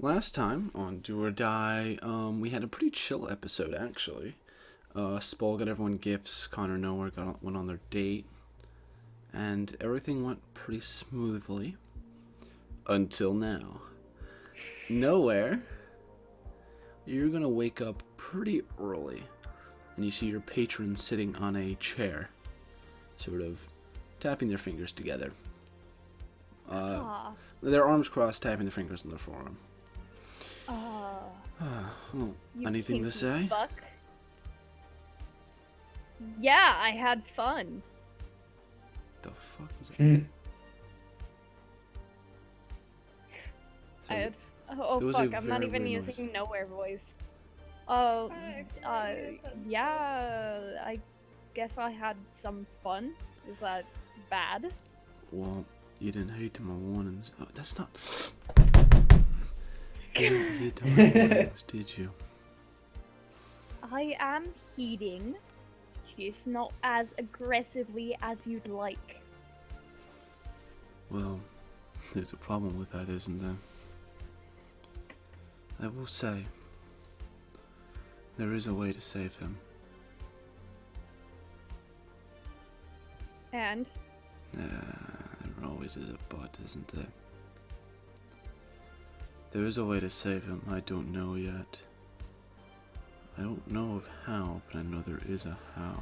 Last time on Do or Die, we had a pretty chill episode actually. Spall got everyone gifts, Connor nowhere went on their date, and everything went pretty smoothly. Until now. Nowhere, you're gonna wake up pretty early, and you see your patron sitting on a chair, sort of tapping their fingers together. Their arms crossed, tapping their fingers on their forearm. Well, You anything to kinky say? Fuck. Yeah, I had fun. The fuck was that? I had. Oh there was fuck! a I'm not very even weird using noise. nowhere voice. Oh, Hi, yeah. I guess I had some fun. Is that bad? Well, you didn't heed to my warnings. Oh, that's not. You didn't heed to my warnings, did you? I am heeding, just not as aggressively as you'd like. Well, there's a problem with that, isn't there? I will say, there is a way to save him. And There always is a but, isn't there? There is a way to save him. I don't know yet. I don't know of how, but I know there is a how.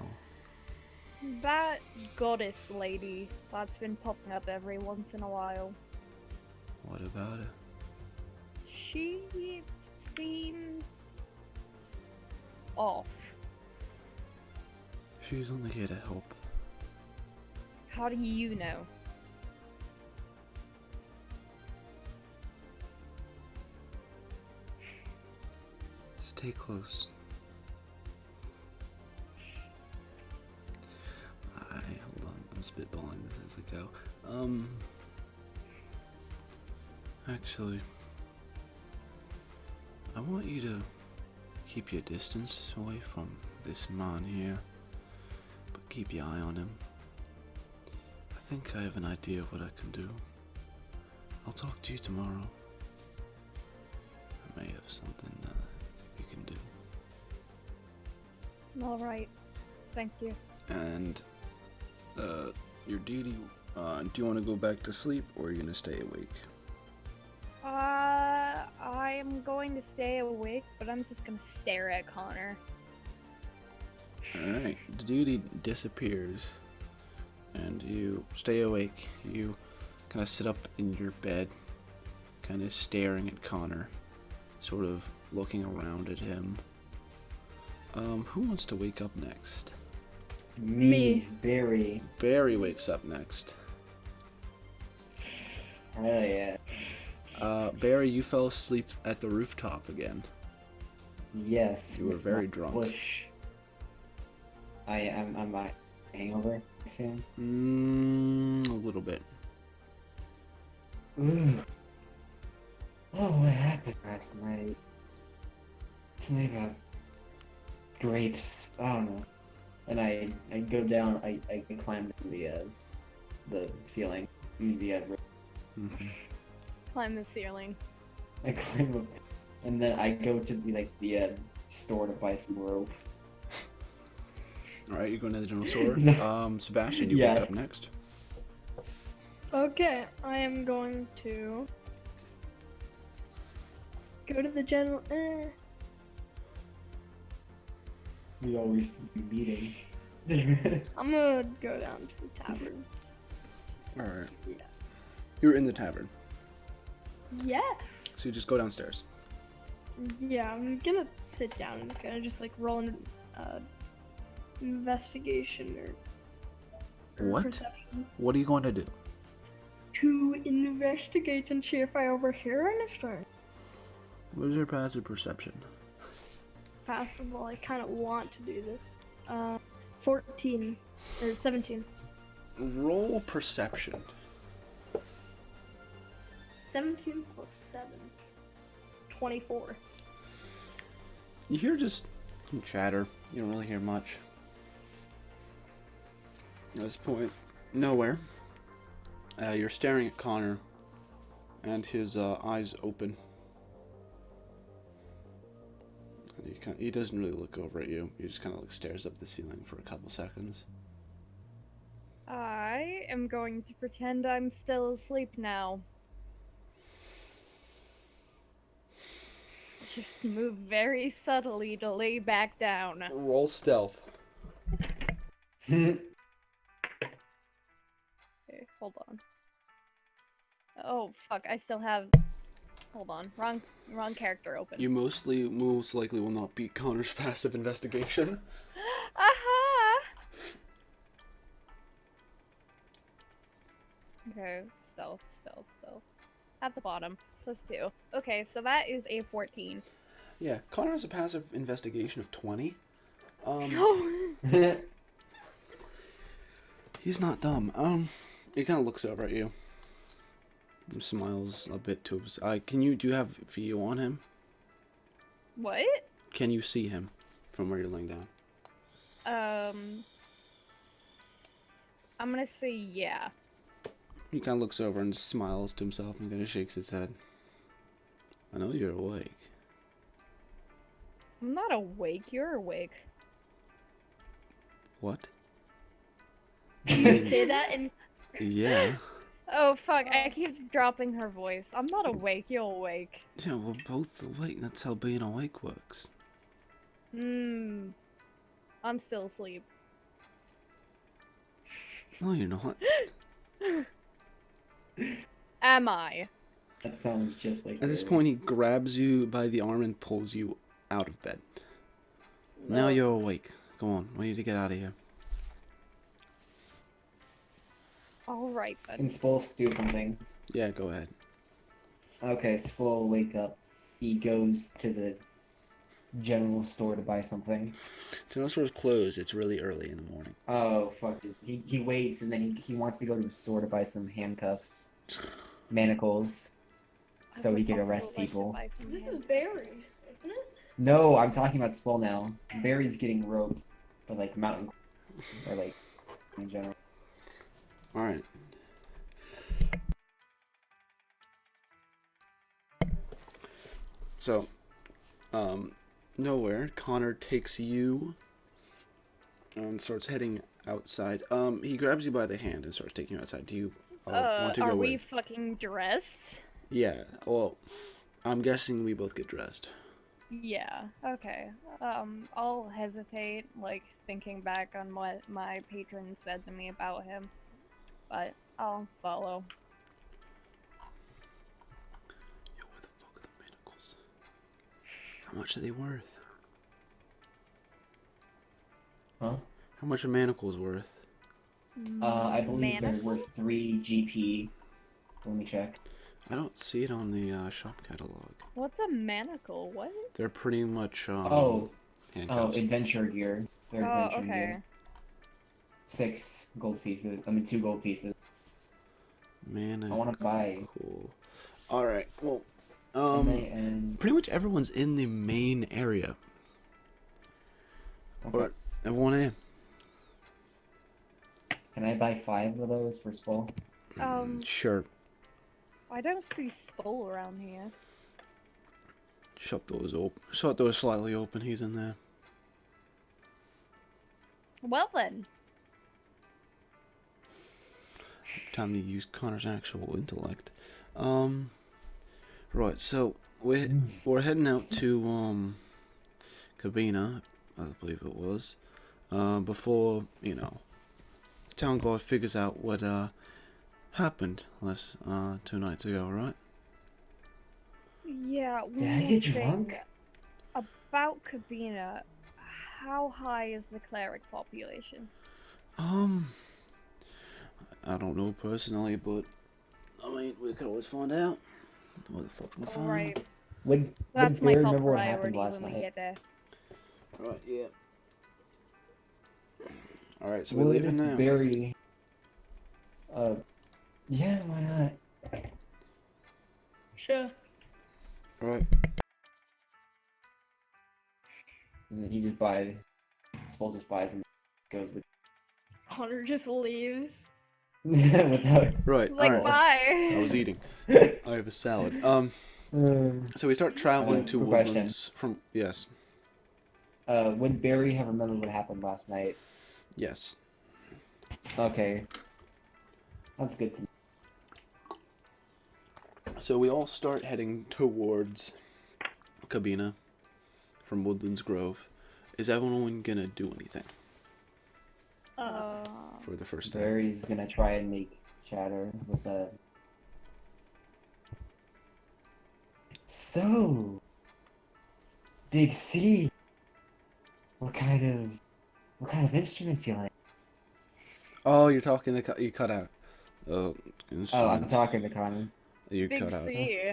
that goddess lady that's been popping up every once in a while. What about it? She seems off. She's only here to help. How do you know? Stay close. Hold on, I'm spitballing this as I go. Actually, I want you to keep your distance away from this man here, but keep your eye on him. I think I have an idea of what I can do. I'll talk to you tomorrow. I may have something we can do. Alright. Thank you. And your duty, do you want to go back to sleep or are you going to stay awake? I am going to stay awake, but I'm just gonna stare at Connor. Alright, the duty disappears and you stay awake. You kind of sit up in your bed, kind of staring at Connor, sort of looking around at him. Who wants to wake up next? Me, Barry. Barry wakes up next. Hell yeah. Barry, you fell asleep at the rooftop again. Yes. You were with very my drunk. Push. I'm a hangover soon. A little bit. Ooh. Oh, what happened last night? Something about grapes. I don't know. And I go down. I climb the ceiling. Mm-hmm. Climb the ceiling. I climb up, and then I go to the store to buy some rope. Alright, you're going to the general store. No. Sebastian, you wake up Yes. next. Okay, I am going to go to the general. We always be meeting. I'm gonna go down to the tavern. Alright. Yeah. You're in the tavern, Yes. so you just go downstairs. Yeah, I'm gonna sit down and kind of just like roll an investigation or What? perception What are you going to do? to investigate and see if I overhear anything. What is your passive perception? Passive, well, I kind of want to do this. 14 or 17. Roll perception. 17 plus 7. 24. You hear just some chatter. You don't really hear much. At this point, nowhere. You're staring at Connor, and his eyes open. He doesn't really look over at you. He just kind of like stares up at the ceiling for a couple seconds. I am going to pretend I'm still asleep now. Just move very subtly to lay back down. Roll stealth. Okay, hold on. Oh fuck! I still have. Hold on, wrong character open. You most likely will not beat Connor's passive investigation. Aha! Okay, stealth. At the bottom, +2. Okay, so that is a 14. Yeah, Connor has a passive investigation of 20. He's not dumb. He kind of looks over at you. Smiles a bit to his eye. Do you have view on him? What? Can you see him from where you're laying down? I'm gonna say yeah. He kind of looks over and smiles to himself and kind of shakes his head. I know you're awake. I'm not awake, you're awake. What? Do you say that in? Yeah. Oh fuck, I keep dropping her voice. I'm not awake, you're awake. Yeah, we're both awake. That's how being awake works. I'm still asleep. No, you're not. Am I? That sounds just like. At this point, he grabs you by the arm and pulls you out of bed. Now No. you're awake. Go on, we need to get out of here. Alright Can then. Spolz do something? Yeah, go ahead. Okay, Spol will wake up. He goes to the general store to buy something. General store's closed. It's really early in the morning. Oh, fuck it. He waits and then he wants to go to the store to buy some handcuffs, manacles, I so he would can also arrest like to people. buy some This hand- is Barry, isn't it? No, I'm talking about Spol now. Barry's getting roped for like mountain or like in general. Alright. So, nowhere. Connor takes you and starts heading outside. He grabs you by the hand and starts taking you outside. Do you want to are go we with? fucking dressed? Yeah, well, I'm guessing we both get dressed. Yeah, okay. I'll hesitate, like, thinking back on what my patron said to me about him. But I'll follow. Yo, where the fuck are the manacles? How much are they worth? Huh? How much are manacles worth? I believe they're Manacle? worth 3 GP. Let me check. I don't see it on the shop catalog. What's a manacle? What? They're pretty much Oh, handcuffs. adventure gear. They're Oh, adventure okay. gear. 6 gold pieces. I mean, 2 gold pieces. Manacle. I want to buy. Cool. All right. Well, And pretty much everyone's in the main area. okay. Or everyone in. Can I buy 5 of those for Spol? Sure. I don't see Spole around here. Shut those open. Shut those slightly open. He's in there. Well then. Time to use Connor's actual intellect. Right. So we're heading out to Cabina, I believe it was. Before Town Guard figures out what happened 2 nights ago, right? Yeah, Did I one get more thing. drunk? About Cabina, how high is the cleric population? I don't know personally, but I mean, we could always find out. What the fuck we find? Alright, Would that's my Bear top remember what happened priority last when we night? get there. Right, yeah. Alright, so we're leaving now. Barry. Yeah, why not? Sure. Alright. And he just buys. Spol just buys and goes with. Connor just leaves. without. Right, Like, alright. bye! I was eating. I have a salad. Uh, So we start traveling for to question. Woodlands from, yes. would Barry have remembered what happened last night? Yes. Okay. That's good to know. So we all start heading towards Cabina from Woodlands Grove. Is everyone gonna do anything for the first day? Barry's gonna try and make chatter with a. So, Big C, what kind of instruments you like? Oh, you're talking you cut out. Oh, I'm Instruments. talking to Connor. You Big cut out. C.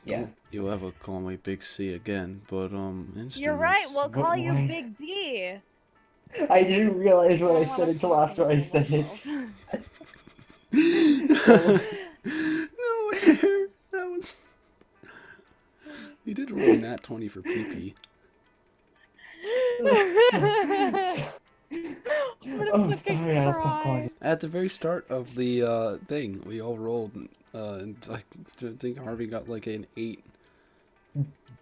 Yeah. Don't you ever call me Big C again, but instruments. You're right. We'll But call you why- Big D. I didn't realize what I don't said wanna until talk after I about said it. myself. So, No, Air, that was. You did roll nat 20 for PP. oh, sorry, I'll stop calling. At the very start of the thing, we all rolled, and I think Harvey got like an 8.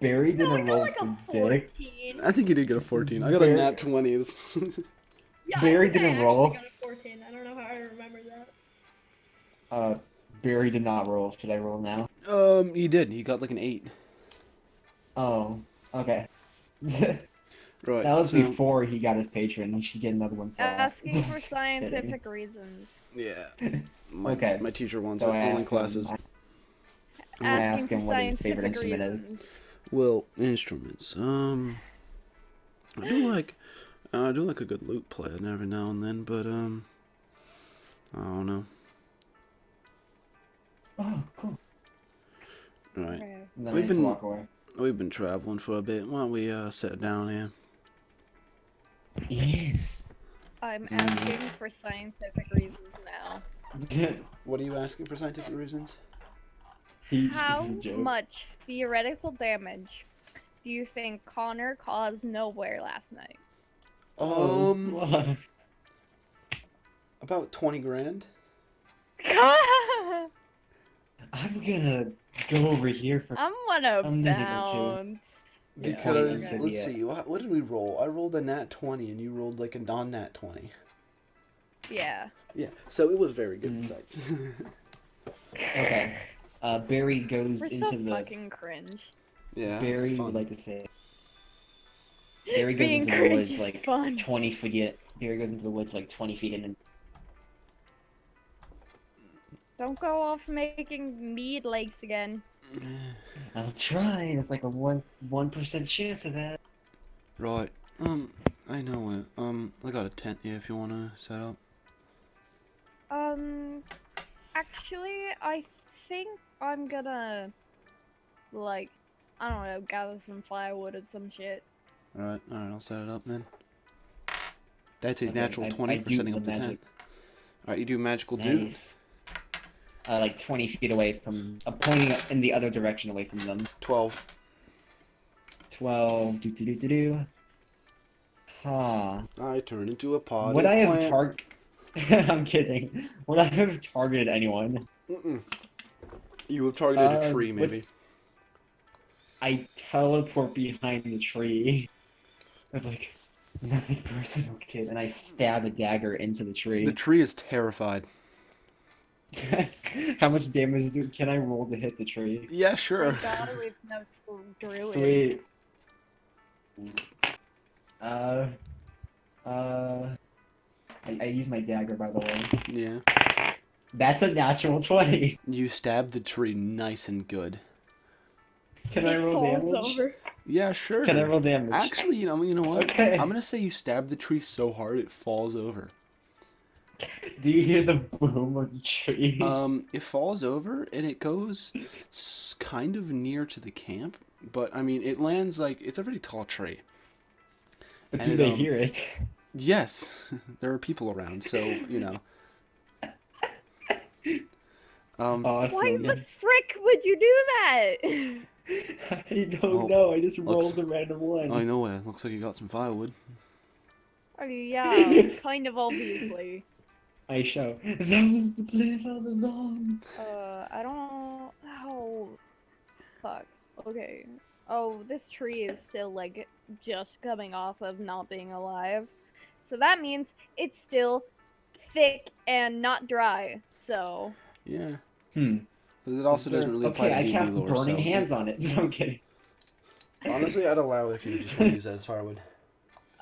Barry No, I didn't got roll like a for dick. 14. I think you did get a 14. I got a Barry- nat 20. Yeah, Barry I think didn't I roll. actually got a 14. I don't know how I remember that. Barry did not roll. Should I roll now? You did. You got like an 8. Oh, okay. That Right. was so- before he got his patron. He should get another one for Asking for Kidding. scientific reasons. Yeah. My, Okay. My teacher wants So it I online asked him- classes. I'm gonna Asking ask him for what his favorite scientific instrument is. reasons. Well, instruments. I do like a good lute player every now and then, but I don't know. Oh, cool. Right. Okay. And then We've I just been- walk away. We've been traveling for a bit. Why don't we sit down here? Yes. I'm Mm. asking for scientific reasons now. What are you asking for scientific reasons? How He's a joke. much theoretical damage do you think Connor caused Nowhere last night? Oh, About 20 grand. I'm I'm gonna go over here for. gonna I'm negative two. bounce. Yeah, Because okay. let's see, what did we roll? I rolled a nat 20, and you rolled like a non-nat 20. Yeah. Yeah, so it was very good. Mm. Besides. Okay. Barry goes We're into so the. fucking cringe. Yeah. Barry it's would fun. like to say. Barry goes Being into the cringe woods is like fun. 20 feet. Barry goes into the woods like 20 feet in, and Don't go off making mead lakes again. I'll try. It's like a 1% chance of that. Right. I know it. I got a tent here if you wanna set up. Actually, I think I'm gonna, like, I don't know, gather some firewood or some shit. Alright, I'll set it up then. That's a Okay, natural I 20 for do setting the up the tent. magic. Alright, you do magical dude. Nice. Like 20 feet away from. I'm pointing in the other direction away from them. 12. 12. Do do do do do. Huh. I turn into a pod. Would I have I'm kidding. Would I have targeted anyone? Mm-mm. You have targeted a tree, maybe. I teleport behind the tree. I was like, nothing personal, kid, and I stab a dagger into the The tree. tree is terrified. How much damage can I roll to hit the tree? Yeah, sure. My daughter with no druid. Sweet. I use my dagger, by the way. Yeah. That's a natural 20. You stab the tree nice and good. Can I It roll falls damage? over. Yeah, sure. Can I roll damage? Actually, you know what? Okay. I'm gonna say you stab the tree so hard it falls over. Do you hear the boom of the tree? It falls over and it goes kind of near to the camp, but I mean, it lands like it's a pretty tall tree. But and do it, they hear it? Yes, there are people around, so you know. Awesome. Why the frick would you do that? I don't Oh, know. I just looks- rolled a random one. I know it. Looks like you got some firewood. Oh yeah, kind of obviously. I show. That was the plan all along. I don't. Oh, fuck. Okay. Oh, this tree is still like just coming off of not being alive. So that means it's still thick and not dry. So Yeah. Hmm. But it Is also there... doesn't really apply Okay, to I D&D cast lore, Burning so Hands on it. I'm kidding. honestly, I'd allow it if you just want to use that as firewood.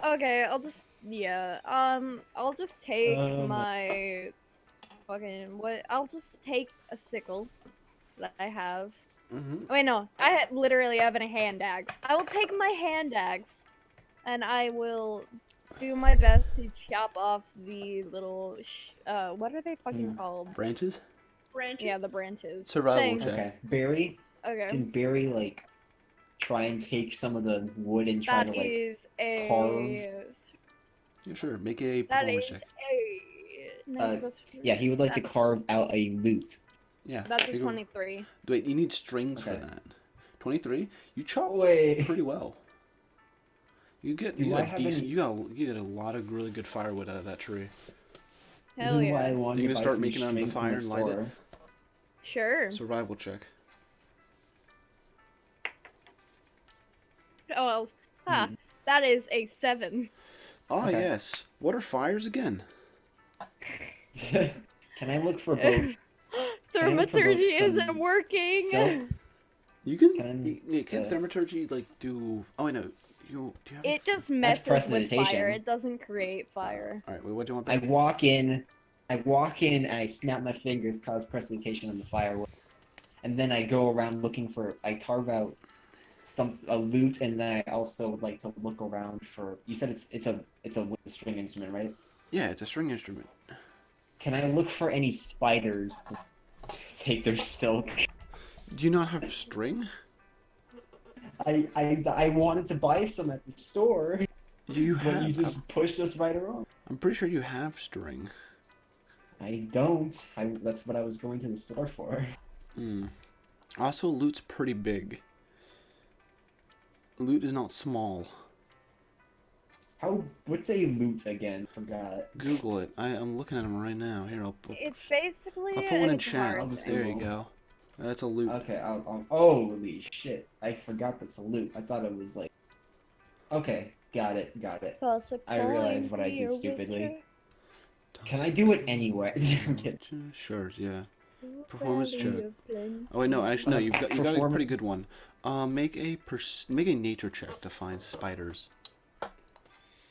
okay, I'll just take Um, my fucking what? I'll just take a sickle that I have. Mm-hmm. Wait, no, literally have a hand axe. I will take my hand axe, and I will do my best to chop off the little what are they fucking Hmm. called? Branches? Branches. Yeah, the branches. Survival Thanks. check. okay. Barry, Okay. can Barry, like, try and take some of the wood and try That to, like, is carve? Yeah, sure. Make a that performance is check. Yeah, he would like to carve out a lute. Yeah. That's a make 23. Wait, you need strings for Okay. that. 23? You chop Wait. pretty well. You get Do you I get a have decent any- you get a lot of really good firewood out of that tree. This Hell is why I yeah. wanted You to gonna buy start some making it on the string from fire the and light it? store. Sure. Survival check. Oh well. Ha. That is a 7. Ah, Okay. yes. What are fires again? Can I look for both? Can I look for both Thaumaturgy some isn't working. silk? You can Can- can uh, thaumaturgy like do? Oh, I know. You do you have? It just That's messes with prestidigitation. fire. It doesn't create fire. All right. Wait. What do you want? I Back? walk in, and I snap my fingers, cause precipitation on the firewood, and then I go around looking for. I carve out a lute, and then I also would like to look around for. You said it's a wood string instrument, right? Yeah, it's a string instrument. Can I look for any spiders to take their silk? Do you not have string? I wanted to buy some at the store, You but have. you just pushed us right around. I'm pretty sure you have string. I don't. That's what I was going to the store for. Hmm. Also, loot's pretty big. Loot is not small. What's a lute again? Forgot. Google it. I'm looking at them right now. Here, I'll It's basically put one a in chat. guitar just There you thing. go. That's a loot. Okay, holy shit. I forgot that's a lute. I thought it was like... Okay, got it. Toss a I realized coin what I to did your stupidly. witcher. Can I do it anyway? I'm kidding. Sure, yeah. Performance Valley check. of plenty. Oh wait, no, actually no. You've got a Perform- pretty good one. Make a nature check to find spiders.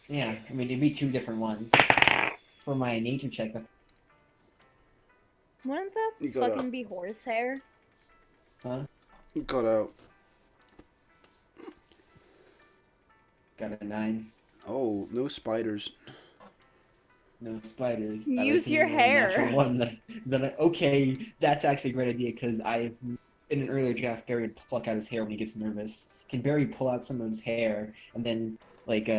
Yeah, I mean, it'd be 2 different ones. For my nature check, that's... Wouldn't that You got fucking be horsehair? Huh? Got out. Got a 9. Oh, no spiders. No spiders. Use your I was thinking it was hair. natural one. Okay, that's actually a great idea, because in an earlier draft, Barry would pluck out his hair when he gets nervous. Can Barry pull out some of his hair, and then, like,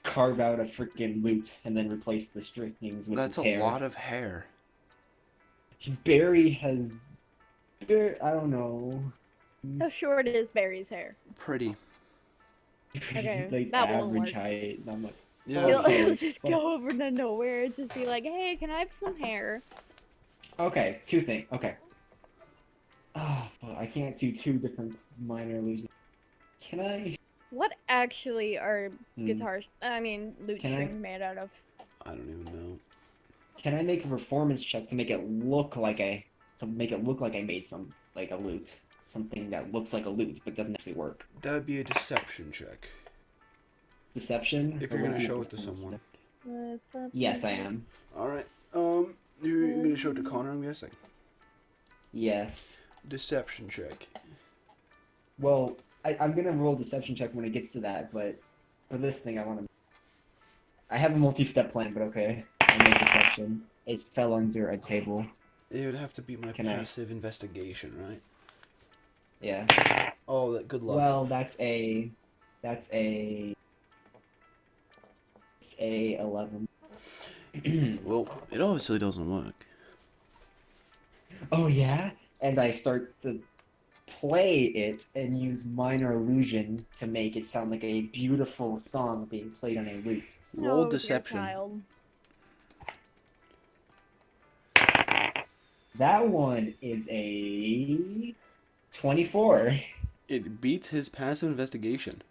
carve out a freaking lute, and then replace the strings with That's his a hair? lot of hair. Barry has... I don't know. How short is Barry's hair? Pretty. Okay, like, that won't average work. height. And I'm like, Yeah. He'll, Okay, he'll just fuck. go over to nowhere and just be like, hey, can I have some hair? okay, 2 things. Okay. Oh, fuck, I can't do 2 different minor illusions. Can I? What actually are Hmm. guitars, lute Can I- strings made out of? I don't even know. Can I make a performance check to make it look like I made a lute, something that looks like a lute but doesn't actually work? That would be a deception check. Deception? If you're Or gonna what show would it to be someone. Yes, I am. All right. You're gonna show it to Connor, I'm guessing. Yes. Deception check. Well, I'm gonna roll deception check when it gets to that, but for this thing, I have a multi-step plan, but okay. I made deception. It fell under a table. It would have to be my Can I- passive investigation, right? Yeah. Oh, good luck. Well, that's a 11. Well, it obviously doesn't work. Oh yeah, and I start to play it and use minor illusion to make it sound like a beautiful song being played on a lute. Roll dear deception. child. That one is a 24. It beats his passive investigation.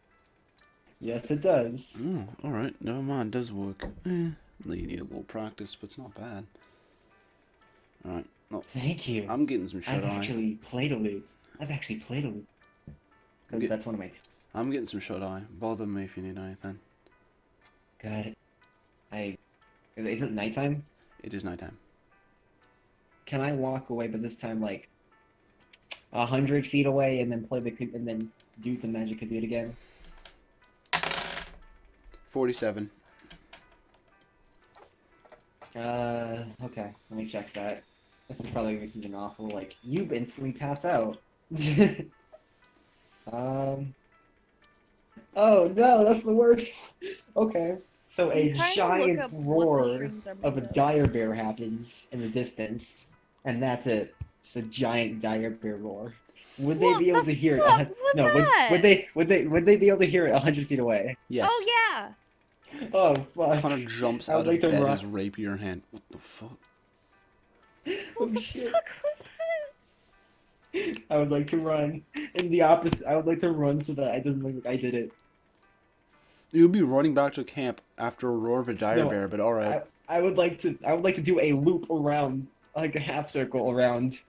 Yes, it does. Oh, alright. Never mind. It does work. You need a little practice, but it's not bad. Alright. No, Thank you. I'm getting some I've shut-eye. actually played a loot. Because Yeah. that's one of my... I'm getting some shut-eye. Bother me if you need anything. God. Is it nighttime? It is nighttime. Can I walk away, but this time, like, 100 feet away and then and then do the Magic Kazoo again? 47. Okay. Let me check that. This is probably gonna be something awful, like, you instantly pass out. Oh no, that's the worst. Okay. So a You kinda look giant up what the roar shrooms are of a made dire bear happens in the distance, and that's it. Just a giant dire bear roar. Would they What be able the to hear fuck it? was No, that? would they be able to hear it 100 feet away? Yes. Oh yeah. Oh fuck! Connor jumps I would out like of to bed, run. his rapier in hand. What the fuck? Oh What the shit! fuck was that? I would like to run in the opposite. I would like to run so that I doesn't look like I did it. You'll be running back to camp after a roar of a dire No, bear, but alright. I would like to do a loop around, like a half circle around,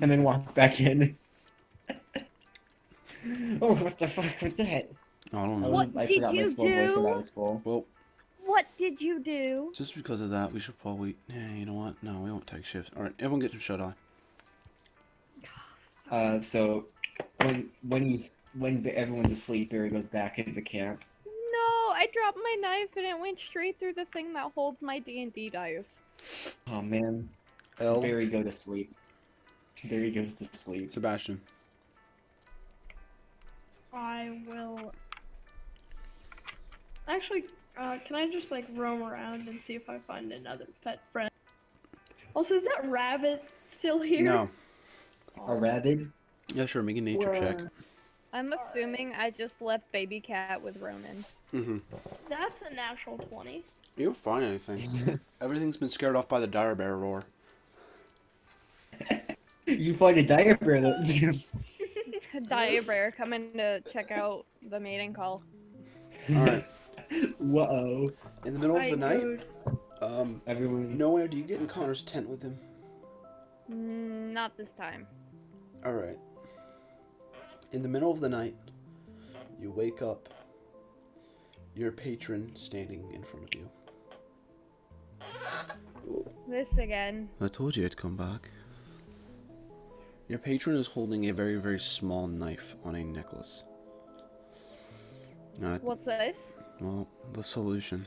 and then walk back in. Oh, what the fuck was that? I don't know. What I did forgot my you slow voice when I do? was full. Well, What did you do? just because of that, we should probably... Yeah, you know what? No, we won't take shifts. Alright, everyone get some shut-eye. So when everyone's asleep, Barry goes back into camp. No, I dropped my knife and it went straight through the thing that holds my D&D dice. Oh man, L. Barry go to sleep. Barry goes to sleep. Sebastian. I will. Actually, can I just like roam around and see if I find another pet friend? Also, is that rabbit still here? No. A rabbit? Yeah, sure, make a nature check. I'm assuming I just left baby cat with Ronan. Mm-hmm. That's a natural 20. You don't find anything. Everything's been scared off by the dire bear roar. You find a dire bear though. Dire bear coming to check out the mating call. Alright. Whoa. In the middle of the night, Dude. Everyone. nowhere do you get in Connor's tent with him? Not this time. Alright. In the middle of the night, you wake up, your patron standing in front of you. This again. I told you I'd come back. Your patron is holding a very, very small knife on a necklace. What's this? Well, the solution.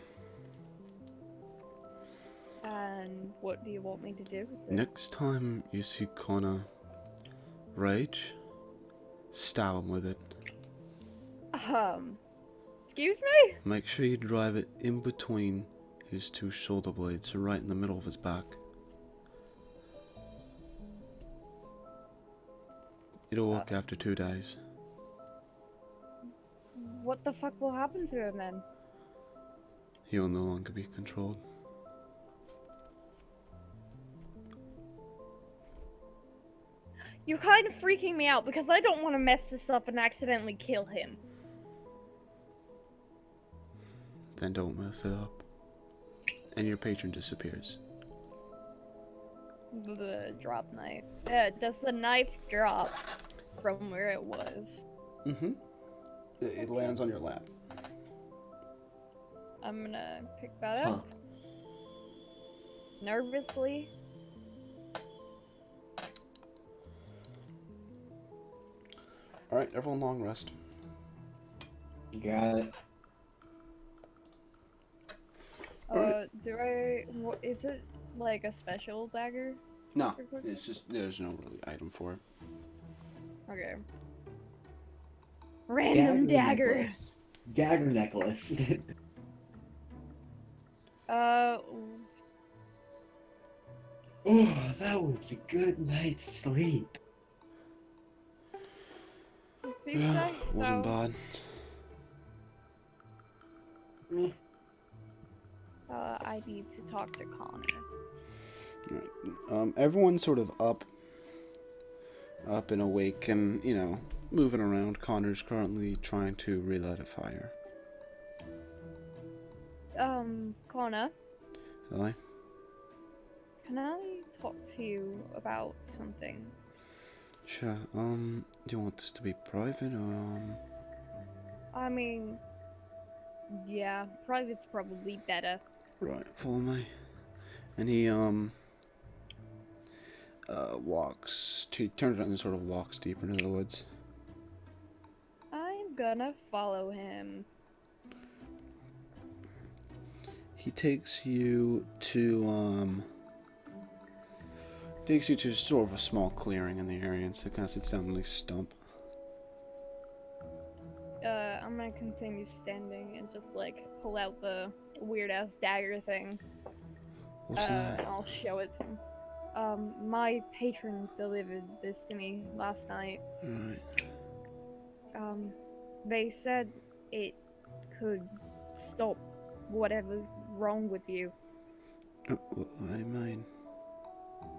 And what do you want me to do with it? Next time you see Connor rage, stab him with it. Excuse me? Make sure you drive it in between his two shoulder blades, so right in the middle of his back. It'll work after 2 days. What the fuck will happen to him then? He will no longer be controlled. You're kind of freaking me out because I don't want to mess this up and accidentally kill him. Then don't mess it up. And your patron disappears. The drop knife. Does the knife drop from where it was? Mm-hmm. It lands on your lap. I'm gonna pick that up. Nervously. Alright, everyone long rest. Got it. Is it like a special dagger? No, it's just, there's no really item for it. Okay. Random dagger. Necklace. Dagger necklace. Oh, that was a good night's sleep. If you say Wasn't so. bad. Mm. I need to talk to Connor. Everyone's sort of up and awake, and, you know, moving around. Connor's currently trying to relight a fire. Connor, Really? can I talk to you about something? Sure. Do you want this to be private or I mean, yeah, private's probably better. Right, follow me. And he turns around and sort of walks deeper into the woods. I'm gonna follow him. He takes you to sort of a small clearing in the area, and so kind of sits down on a stump. I'm gonna continue standing and just like pull out the weird ass dagger thing. What's that? I'll show it to him. My patron delivered this to me last night. Alright. They said it could stop whatever's wrong with you. What do you mean?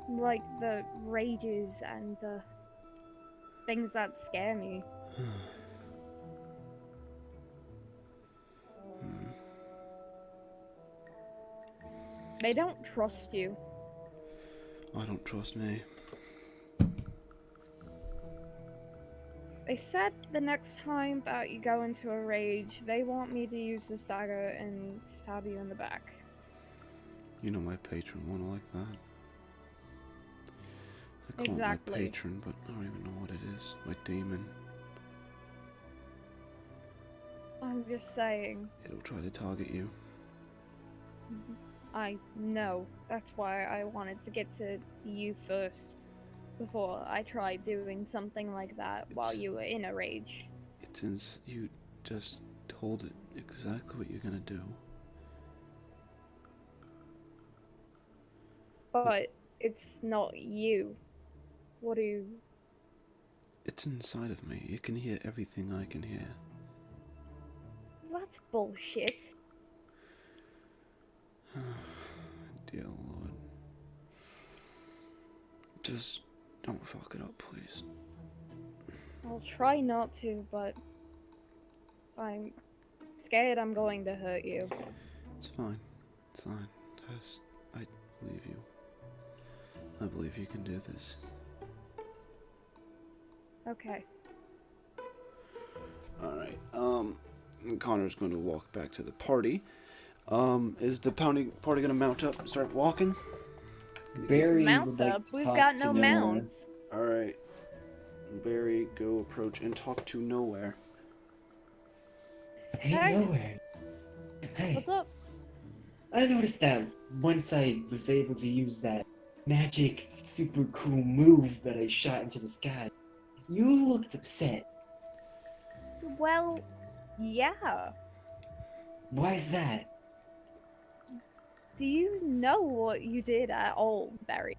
Like the rages and the things that scare me. They don't trust you. I don't trust me. They said the next time that you go into a rage, they want me to use this dagger and stab you in the back. You know my patron won't like that. I call Exactly. it my patron, but I don't even know what it is. My demon. I'm just saying. It'll try to target you. I know. That's why I wanted to get to you first. Before I tried doing something like that while you were in a rage. Since you just told it exactly what you're gonna do. But it's not you. What do you... It's inside of me. You can hear everything I can hear. That's bullshit. Dear Lord. Just don't fuck it up, please. I'll try not to, but I'm scared I'm going to hurt you. It's fine. It's fine. I believe you. I believe you can do this. Okay. Alright, Connor's going to walk back to the party. Is the party gonna mount up and start walking? Barry Mount would like up? to We've talk got to no Noah. mounts. Alright. Barry, go approach and talk to Nowhere. Hey, Hey. Nowhere. Hey, What's up? I noticed that once I was able to use that magic super cool move that I shot into the sky, you looked upset. Well, yeah. Why is that? Do you know what you did at all, Barry?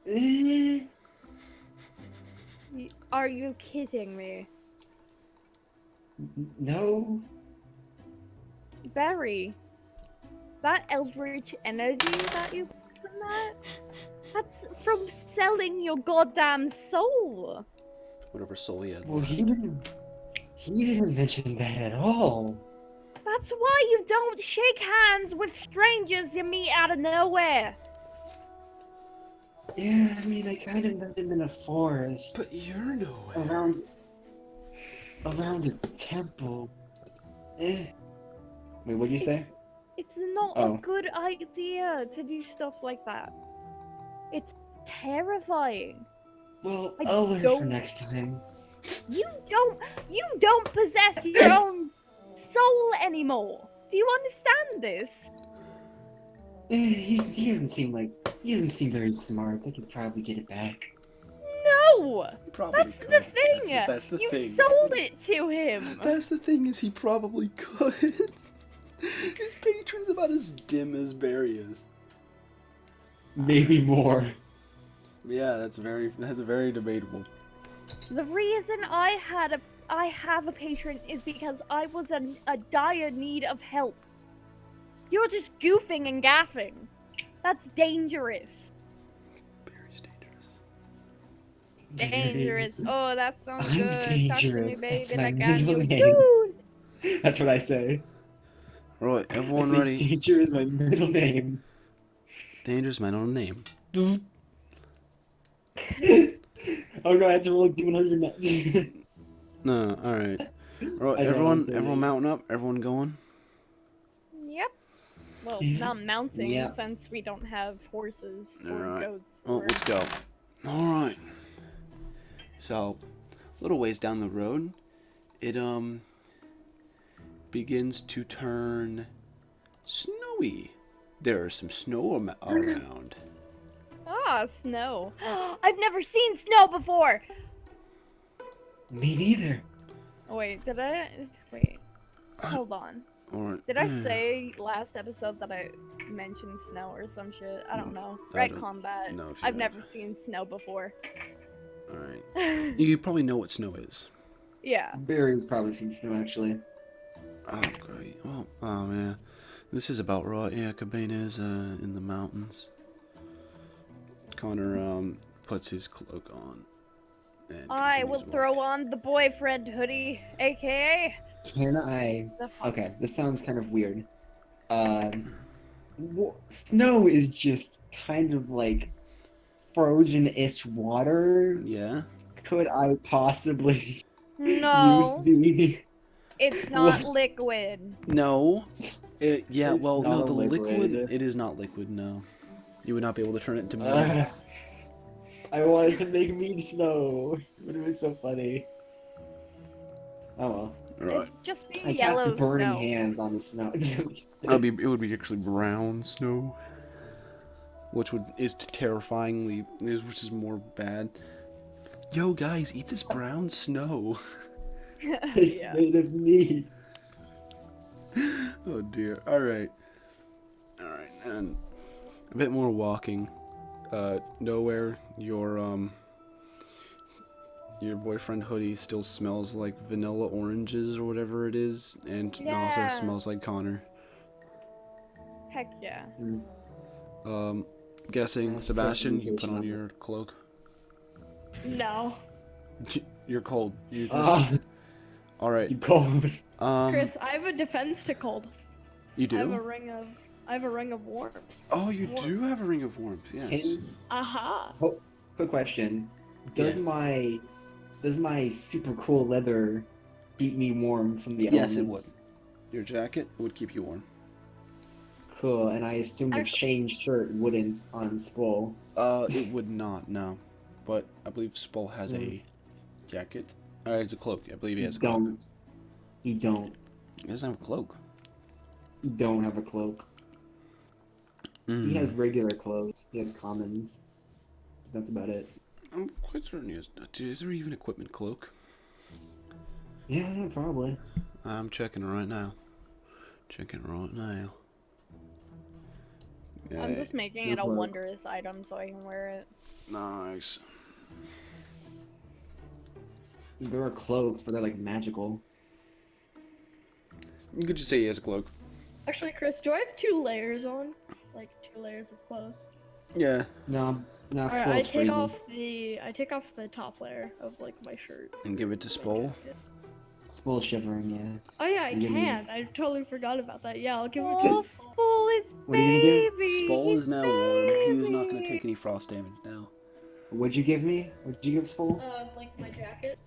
Eh, Are you kidding me? no. Barry, that eldritch energy that you got from that's from selling your goddamn soul. Whatever soul he had. Well, he didn't mention that at all. That's why you don't shake hands with strangers you meet out of nowhere. Yeah, I mean, I kind of met him in a forest. But you're Nowhere. Around a temple. Wait, what'd you say? It's not Oh. a good idea to do stuff like that. It's terrifying. Well, I I'll learn for don't- next time. You don't possess your own soul anymore. Do you understand this? He doesn't seem very smart. I could probably get it back. No! He probably That's could. the thing! That's the You thing. sold it to him! That's the thing, is he probably could. His patron's about as dim as Barry is. Maybe more. Yeah, that's very debatable. The reason I have a patron is because I was in a dire need of help. You're just goofing and gaffing. That's dangerous. Barry's dangerous. Dangerous. Oh, that sounds I'm good. Talk to me, dangerous. baby, That's my like I'm middle your name. dude. That's what I say. Right, I everyone say ready? Danger is my middle name. Danger's my own name. Oh no, I had to roll a D100 net. No, alright. Right, I know, I'm everyone kidding. mounting up? Everyone going? Yep. Well, Yeah. not mounting Yeah. since we don't have horses or Alright. goats. Well, Or... let's go. Alright. So, a little ways down the road, it, begins to turn snowy. There's some snow around. Ah, snow. I've never seen snow before. Me neither. Oh, wait, did I? Wait. Hold on. Or, Did I say last episode that I mentioned snow or some shit? I don't know. I Right don't combat. know if you I've have. never seen snow before. Alright. You probably know what snow is. Yeah. Barry's probably seen snow actually. Oh, great. Well, oh, man. This is about right. Yeah, Cabana's in the mountains. Connor puts his cloak on. And I will continues throw walking. on the boyfriend hoodie, aka Can I? the fox. Okay, this sounds kind of weird. Snow is just kind of like frozen-ish water. Yeah. Could I possibly No, use the? it's not What? liquid. No. Yeah. It's Well, not no. a The liquid. liquid. It is not liquid. No. You would not be able to turn it into milk. I wanted to make mean snow. It would have been so funny. Oh well. Right. It'd just be I yellow cast burning snow. hands on the snow. It would be actually brown snow, which is terrifyingly, which is more bad. Yo, guys, eat this brown snow. It's Yeah. made of me. Oh dear. All right, and a bit more walking. Nowhere. Your boyfriend hoodie still smells like vanilla oranges or whatever it is, and it also Yeah. smells like Connor. Heck yeah. Guessing, That's Sebastian, you personalization put on of it. your cloak. No. You're cold. You just, all You right. cold. Chris, I have a defense to cold. You I have a do? ring of warmth. Oh, you do have a ring of warmth. Yes. Aha. Quick question. Does my super cool leather keep me warm from the Yes, it elements? Your jacket would keep you warm. Cool, and I assume the Actually- chain shirt wouldn't on Spull. It would not. No, but I believe Spull has a jacket. It's a cloak. I believe he has a cloak. Don't. He don't. He doesn't have a cloak. He don't have a cloak. He has regular clothes. He has commons. That's about it. I'm quite certain he has. Is there even equipment cloak? Yeah, probably. I'm checking right now. Checking right now. I'm just making Good it a work. wondrous item so I can wear it. Nice. There are cloaks, but they're like magical. You could just say he has a cloak. Actually, Chris, do I have 2 layers on? Like 2 layers of clothes. Yeah. No, Alright, Spull's I take freezing. off the top layer of like my shirt. And give it to my Spull. jacket. Spull's shivering, yeah. Oh yeah, I You give me- can. I totally forgot about that. Yeah, I'll give it Oh, to Spull. Spool is What are you gonna baby. Spull he's is now warm. He is not going to baby. take any frost damage now. What'd you give me? What'd you give Spull? Like my jacket.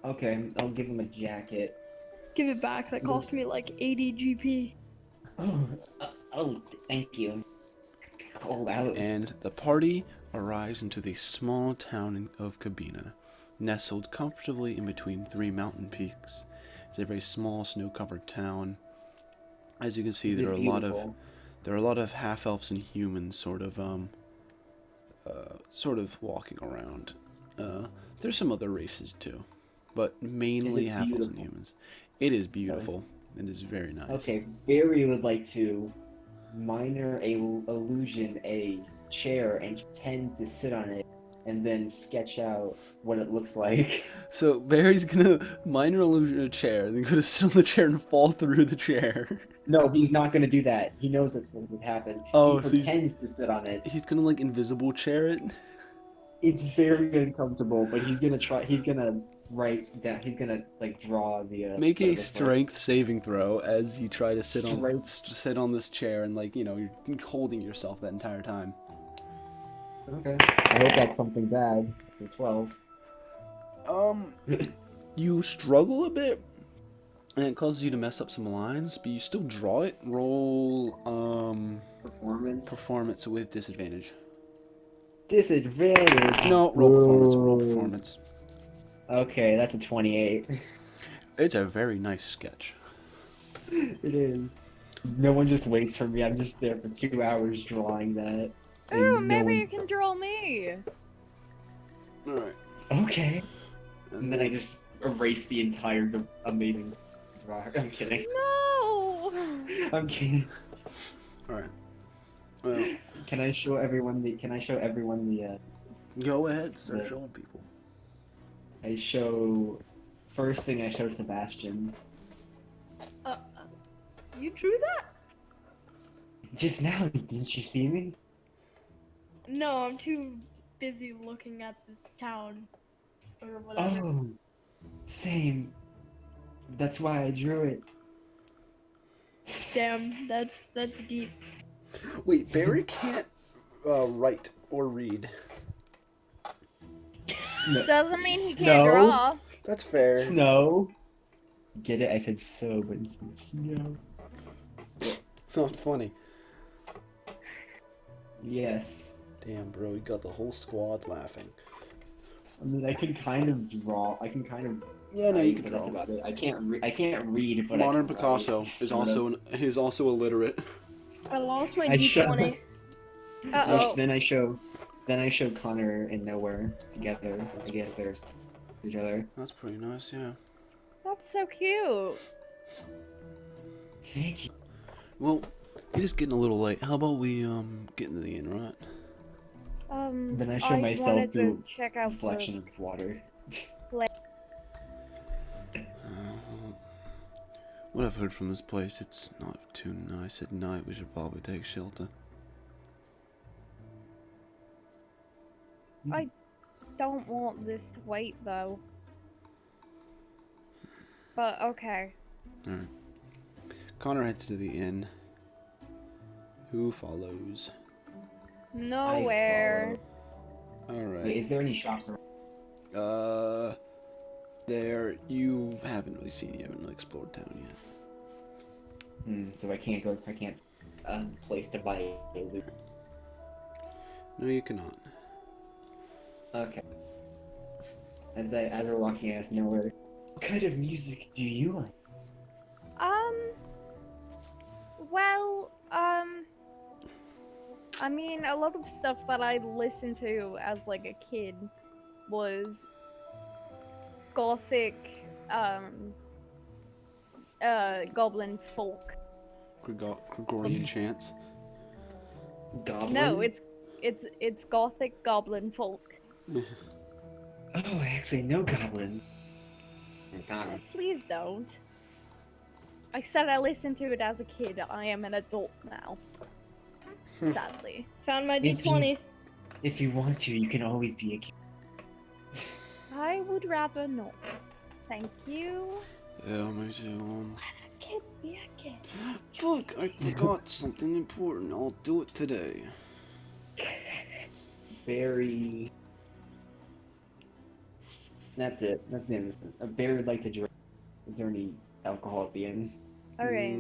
Okay, I'll give him a jacket. Give it back. That cost me like 80 GP. Oh, thank you. Cold out. And the party arrives into the small town of Cabina, nestled comfortably in between 3 mountain peaks. It's a very small, snow-covered town. As you can see, Is it there are beautiful? a lot of half-elves and humans, sort of walking around. There's some other races too, but mainly half-elves and beautiful? humans. It is beautiful. It is very nice. Okay, Barry would like to minor illusion a chair and pretend to sit on it, and then sketch out what it looks like. So Barry's gonna minor illusion a chair, then gonna sit on the chair and fall through the chair. No, he's not gonna do that. He knows that's what would happen. Oh, he so he's- pretends to sit on it. He's gonna like invisible chair it. It's very uncomfortable, but he's gonna try. He's gonna write down. He's gonna like draw the. Make a the strength saving throw as you try to Strength. sit on this chair and like you're holding yourself that entire time. Okay. I hope that's something bad. It's a 12. You struggle a bit, and it causes you to mess up some lines, but you still draw it. Roll Performance. performance with disadvantage. Disadvantage. No, roll performance. Roll Whoa. performance. Okay, that's a 28. It's a very nice sketch. It is. No one just waits for me. I'm just there for 2 hours drawing that. and Ooh, no maybe one- you can draw me. All right. Okay. And then I just erase the entire amazing draw. I'm kidding. No. I'm kidding. All right. Well, Can I show everyone the? Can I show everyone the? go ahead. Start Yeah. showing people. I show. First thing I show Sebastian. You drew that? Just now, didn't you see me? No, I'm too busy looking at this town or whatever. Oh, same. That's why I drew it. Damn, that's deep. Wait, Barry can't write or read. Doesn't mean he Snow? can't draw. That's fair. Snow. Get it? I said so, but instead of snow. Not funny. Yes. Damn, bro, you got the whole squad laughing. I mean, I can kind of draw. I can kind of. Yeah, no, write, you can but draw. that's about it. I can't. I can't read, but Modern I can Picasso write. is Sort of. also illiterate. I lost my I show- D20. Uh-oh. Then I show Connor and Nowhere together. I guess there's each other. That's pretty nice, yeah. That's so cute. Thank you. Well, it is getting a little late. How about we get into the inn, right? Then I show myself wanted to through check out reflection of water. What I've heard from this place, it's not too nice at night. We should probably take shelter. Don't want this to wait though. But okay. Alright. Connor heads to the inn. Who follows? Nowhere. Wait, Alright. is there any shops around? There, you haven't really seen, you haven't really explored town yet. So I can't go. I can't. Place to buy loot. No, you cannot. Okay. As we're walking, I ask Nowhere, what kind of music do you like? Well, I mean, a lot of stuff that I listened to as like a kid was gothic, goblin folk. Gregorian chants. Goblin? No, it's gothic goblin folk. Oh, I actually know Goblin. Darn. Please don't. I said I listened to it as a kid. I am an adult now. Sadly. Found my If you- D20. If you want to, you can always be a kid. I would rather not. Thank you. Yeah, me too. Kid, be a kid. Look, I forgot something important. I'll do it today. Barry. That's it. That's the end. Barry would like to drink. Is there any alcohol at the inn? Okay.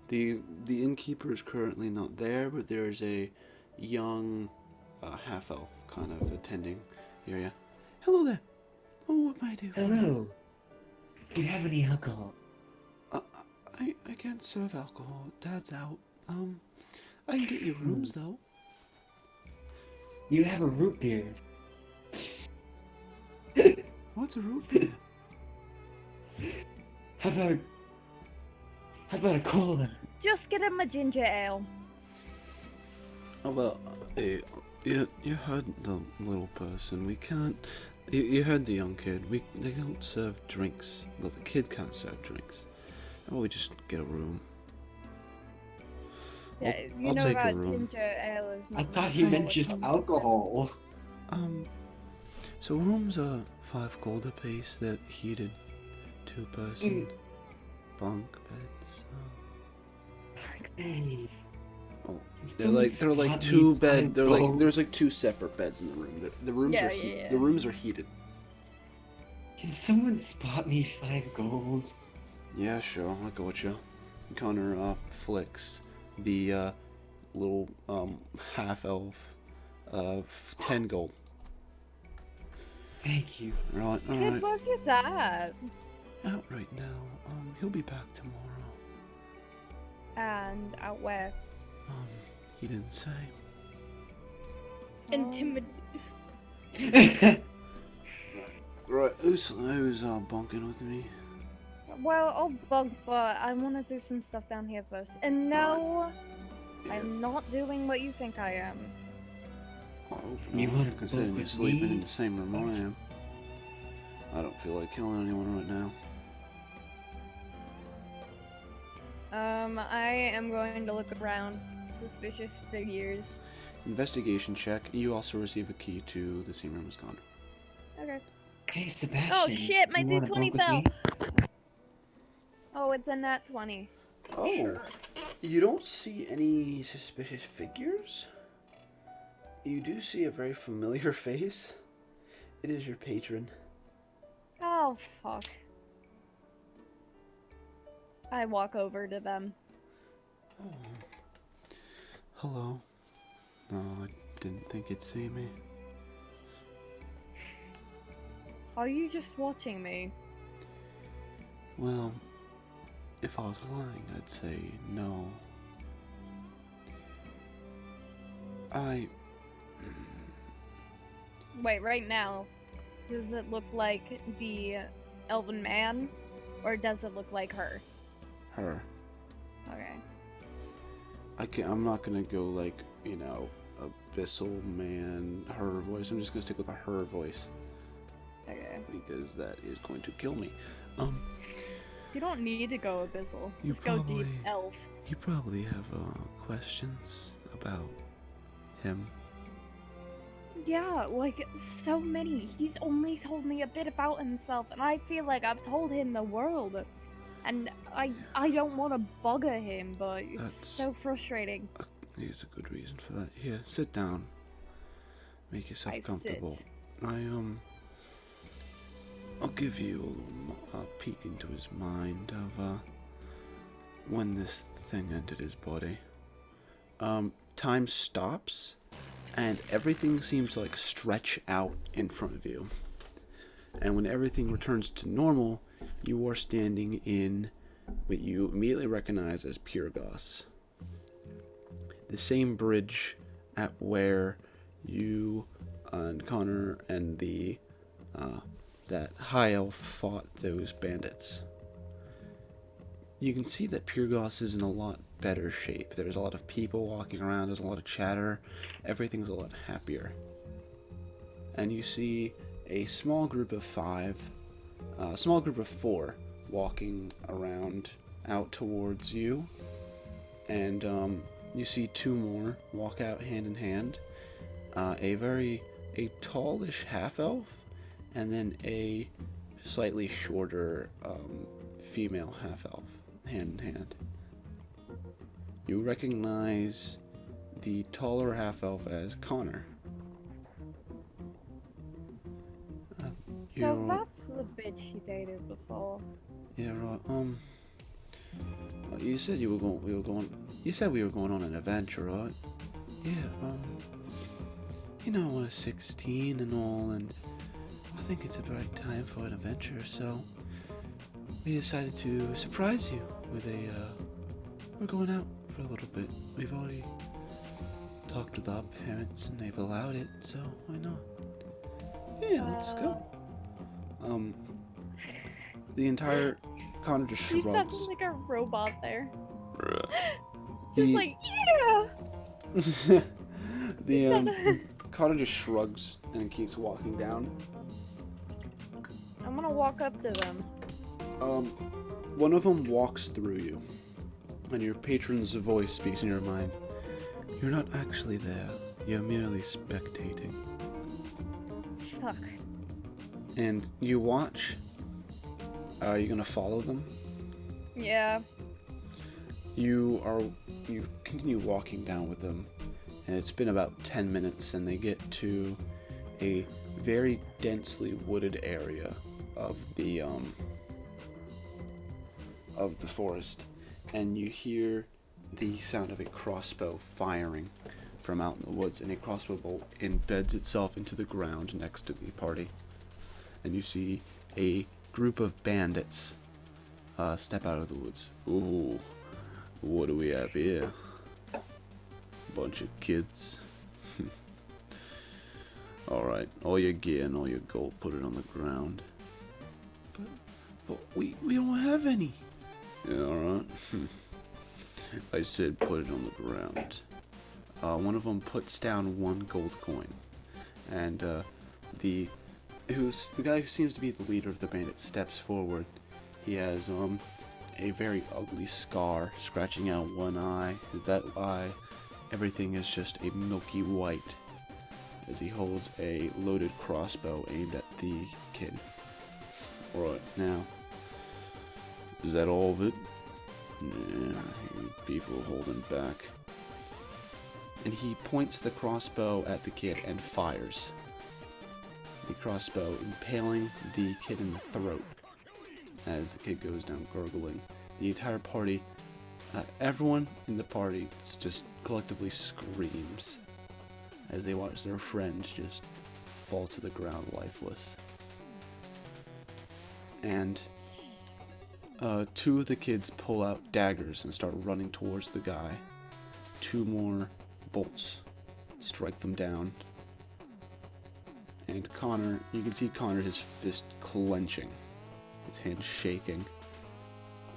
The innkeeper is currently not there, but there is a young half elf kind of attending area. Hello there. Oh, what may I do? for you? Hello. Do you have any alcohol? I can't serve alcohol. Dad's out. I can get you rooms though. You have a root beer. What's a root beer? How about a cola? Just get him a ginger ale. Oh well, you heard the little person. We can't. You heard the young kid. They don't serve drinks. Well, the kid can't serve drinks. How about we just get a room? Yeah, I'll you know take a that room. ginger ale is not I thought he meant alcoholic just content. alcohol. So rooms are 5 gold apiece. They're heated, 2-person bunk beds. Hey, Oh, can they're someone like spot me 2 5 bed. They're like gold? there's like 2 separate beds in the room. The rooms Yeah, are yeah, yeah. the rooms are heated. Can someone spot me 5 gold? Yeah, sure. I'll go with you. Connor flicks the little half elf 10 gold. Thank you. Right, all Kid, right. where's your dad? Out right now. He'll be back tomorrow. And out where? He didn't say. Intimid. Right, who's bunking with me? Well, I'll bug, but I want to do some stuff down here first. And no, Yeah. I'm not doing what you think I am. I hope You not, wanna considering bunk you're with sleeping me? in the same room I am. I don't feel like killing anyone right now. I am going to look around. Suspicious figures. Investigation check. You also receive a key to the same room as Connor. Okay. Hey, Sebastian. Oh shit, my you wanna D20 bunk with fell. me? Oh, it's a nat 20. Oh, you don't see any suspicious figures? You do see a very familiar face. It is your patron. Oh, fuck. I walk over to them. Oh. Hello. No, I didn't think you'd see me. Are you just watching me? Well, if I was lying, I'd say no. Wait, right now, does it look like the elven man? Or does it look like her? Her. Okay. I'm not gonna go like, abyssal man, her voice. I'm just gonna stick with a her voice. Okay. Because that is going to kill me. You don't need to go abyssal. You Just go deep probably- elf. You probably have questions about him. Yeah, like, so many. He's only told me a bit about himself, and I feel like I've told him the world. And I don't want to bugger him, but it's That's- so frustrating. There's a good reason for that. Here, sit down. Make yourself I comfortable. sit. I'll give you a little peek into his mind of when this thing entered his body. Time stops, and everything seems to like stretch out in front of you. And when everything returns to normal, you are standing in what you immediately recognize as Pyrgos. The same bridge at where you and Connor and the that high elf fought those bandits. You can see that Pyrgos is in a lot better shape. There's a lot of people walking around, there's a lot of chatter, everything's a lot happier. And you see a small group of 4 walking around out towards you. And you see 2 more walk out hand in hand. A tallish half-elf, and then a slightly shorter female half-elf, hand in hand. You recognize the taller half-elf as Connor. So that's the bitch he dated before. Yeah, right. You said we were going. You said we were going on an adventure, right? Yeah. I was 16 and all, and I think it's the right time for an adventure. So we decided to surprise you with we're going out for a little bit. We've already talked with our parents, and they've allowed it. So why not? Yeah, let's go. The entire Connor just You shrugs. sounded like a robot there. Just The- like, yeah! The Connor just shrugs and keeps walking down. I'm gonna walk up to them. One of them walks through you, and your patron's voice speaks in your mind. You're not actually there. You're merely spectating. Fuck. And you watch. Are you gonna follow them? Yeah. You continue walking down with them, and it's been about 10 minutes, and they get to a very densely wooded area of the forest, and you hear the sound of a crossbow firing from out in the woods, and a crossbow bolt embeds itself into the ground next to the party, and you see a group of bandits step out of the woods. Ooh, what do we have here? Bunch of kids. Alright, all your gear and all your gold, put it on the ground. But we don't have any. Yeah, alright. I said put it on the ground. One of them puts down 1 gold coin. And the guy who seems to be the leader of the bandit steps forward. He has a very ugly scar scratching out one eye. That eye, everything is just a milky white, as he holds a loaded crossbow aimed at the kid. Alright, now, is that all of it? Yeah, you people holding back. And he points the crossbow at the kid and fires. The crossbow impaling the kid in the throat as the kid goes down gurgling. The entire party, everyone in the party just collectively screams as they watch their friend just fall to the ground lifeless. And 2 of the kids pull out daggers and start running towards the guy. 2 more bolts strike them down. And Connor, you can see Connor, his fist clenching, his hand shaking.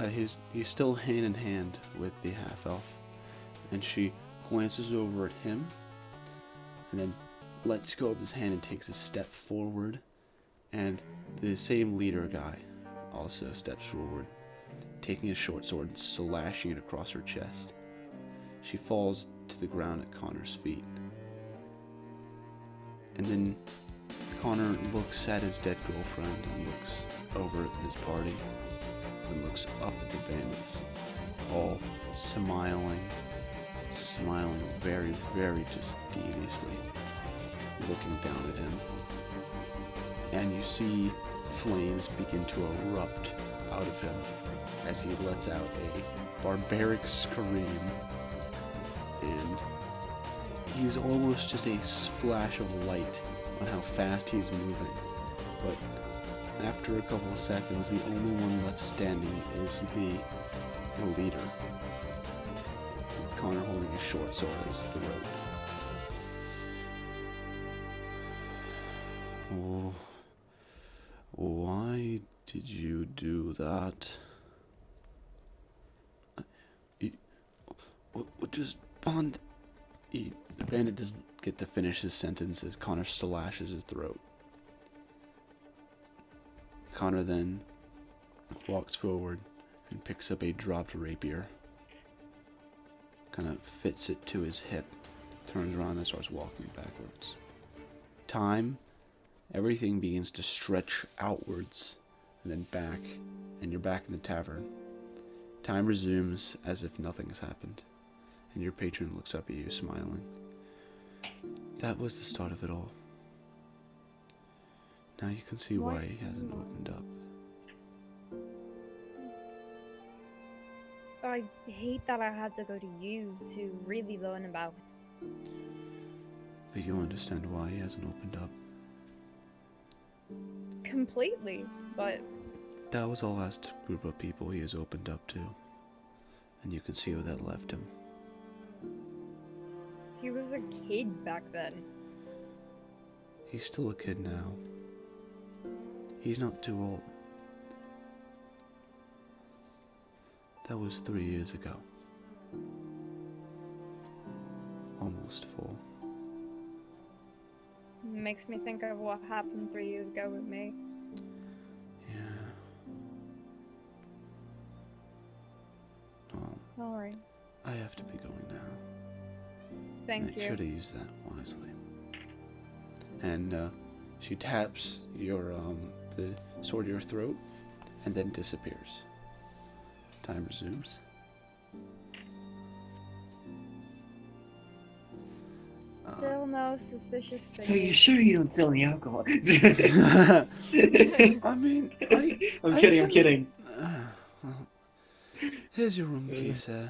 He's still hand in hand with the half-elf, and she glances over at him, and then lets go of his hand and takes a step forward, and the same leader guy also steps forward, taking a short sword and slashing it across her chest. She falls to the ground at Connor's feet. And then Connor looks at his dead girlfriend and looks over at his party and looks up at the bandits, all smiling very, very just deviously, looking down at him. And you see flames begin to erupt out of him as he lets out a barbaric scream, and he's almost just a flash of light on how fast he's moving. But after a couple of seconds, the only one left standing is the leader, with Connor holding a short sword at his throat. Oh, why did you do that? Just Bond. The bandit doesn't get to finish his sentence as Connor slashes his throat. Connor then walks forward and picks up a dropped rapier, kind of fits it to his hip, turns around and starts walking backwards. Time, everything begins to stretch outwards and then back, and you're back in the tavern. Time resumes as if nothing has happened, and your patron looks up at you smiling. That was the start of it all. Now you can see why he hasn't opened up. I hate that I had to go to you to really learn about it. But you understand why he hasn't opened up. Completely, but That was the last group of people he has opened up to. And you can see where that left him. he was a kid back then. He's still a kid now. He's not too old. That was 3 years ago. Almost 4. Makes me think of what happened 3 years ago with me. Yeah. Well, Alright. I have to be going now. Thank I you. should have used that wisely. And She taps the sword to your throat, and then disappears. Time resumes. Still no suspicious So you figures. sure you don't sell any alcohol? I mean, I'm I kidding. I'm can- kidding. Well, here's your room key, sir.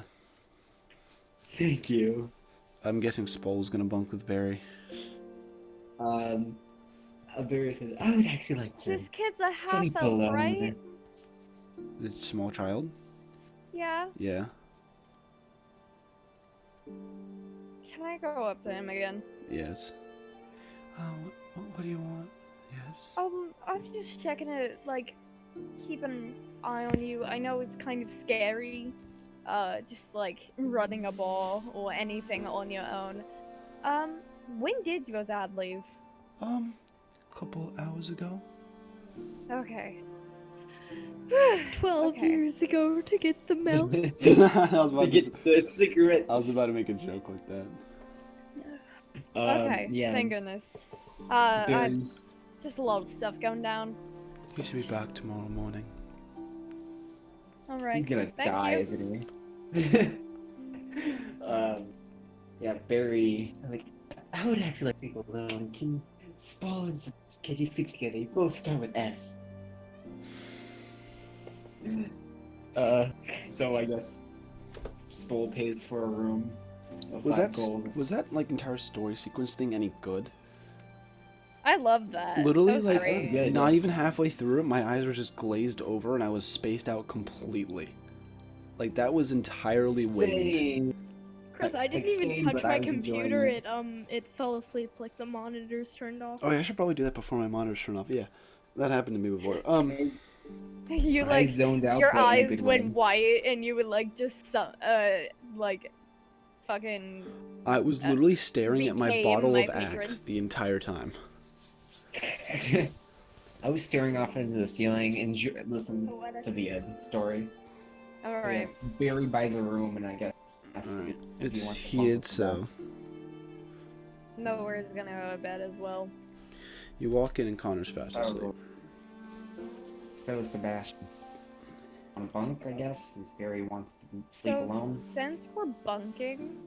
Thank you. I'm guessing Spol's gonna bunk with Barry. Barry says, I would actually like to This kid's a sleep half elf, alone. right? The small child? Yeah. Yeah. Can I go up to him again? Yes. What do you want? Yes. I'm just checking to like keep an eye on you. I know it's kind of scary, just like running a ball or anything on your own. When did your dad leave? Couple hours ago. Okay. 12 Okay. years ago to get the milk. I was To get the cigarettes. I was about to make a joke like that. Okay. Yeah. Thank goodness. I Barry's. just a lot of stuff going down. He should be back tomorrow morning. All right. He's gonna Thank die, you. isn't he? Yeah, Barry. Like, I would actually like to go alone. Can Spall and Kitty sleep together? You both start with S. So I guess Spall pays for a room of Was 5 that gold. was that like entire story sequence thing any good? I love that. Literally, That was like great. That was good. not yeah. even halfway through it, my eyes were just glazed over and I was spaced out completely. Like that was entirely winged. Same. Chris, I didn't Like, even same, touch but my I was enjoying computer. it. It fell asleep like the monitors turned off. Oh, yeah, I should probably do that before my monitors turn off. Yeah, that happened to me before. You I like zoned out. your but in a eyes good went way. white and you would like just like fucking I was literally staring at my became bottle my of patron. Axe the entire time. I was staring off into the ceiling and listened to the story. all So, yeah, right. Barry buys a room, and I guess Alright, he it's wants to bump heated, us so Nowhere's gonna go to bed as well. you walk in and Connor's fast asleep. So Sebastian on bunk, I guess, since Barry wants to sleep So alone. since we're bunking,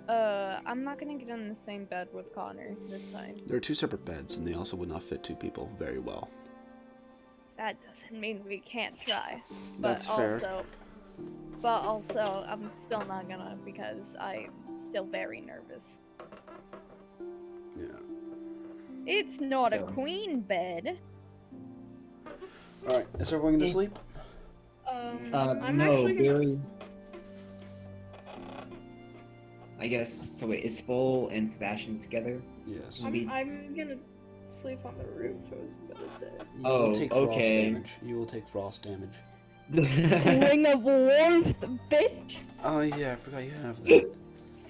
I'm not gonna get in the same bed with Connor this time. There are 2 separate beds, and they also would not fit 2 people very well. That doesn't mean we can't try. But That's fair. also, I'm still not gonna because I'm still very nervous. Yeah. It's not a So- queen bed. All right, is everyone going to Yeah. sleep? I'm No, actually gonna Barry. I guess so. Wait, is Spole and Sebastian together? Yes. I'm gonna sleep on the roof. I was about to say. You Oh, will take frost okay. damage. You will take frost damage. Ring of warmth, bitch. Oh yeah, I forgot you have that.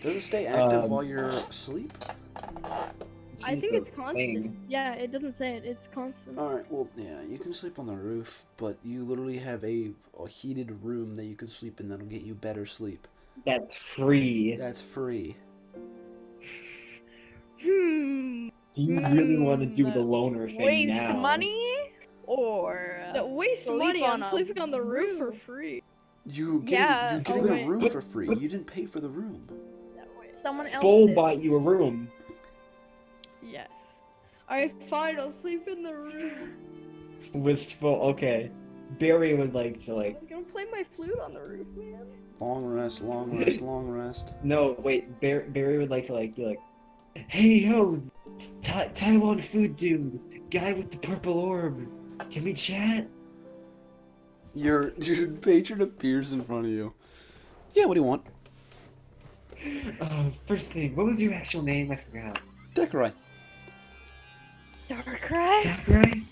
Does it stay active while you're asleep? I think it's the constant. thing. Yeah, it doesn't say it. It's constant. All right. Well, yeah, you can sleep on the roof, but you literally have a heated room that you can sleep in that'll get you better sleep. That's free. That's free. Hmm. Do you really want to do the loner thing Waste now? money or No, waste Sleep money. I'm on a sleeping on the roof for roof. free. You Yeah, you get oh, the wait. room for free. You didn't pay for the room. someone else Spole did. bought you a room. Yes. Alright, fine. I'll sleep in the room. With Spole, okay. Barry would like to I was gonna play my flute on the roof, man. Long rest, long rest, long rest. No, wait. Barry would like to be like, hey yo, Taiwan food dude, guy with the purple orb. Can we chat? Your patron appears in front of you. Yeah, what do you want? First thing, what was your actual name? I forgot. Decorai. Darkrai? Sakurai?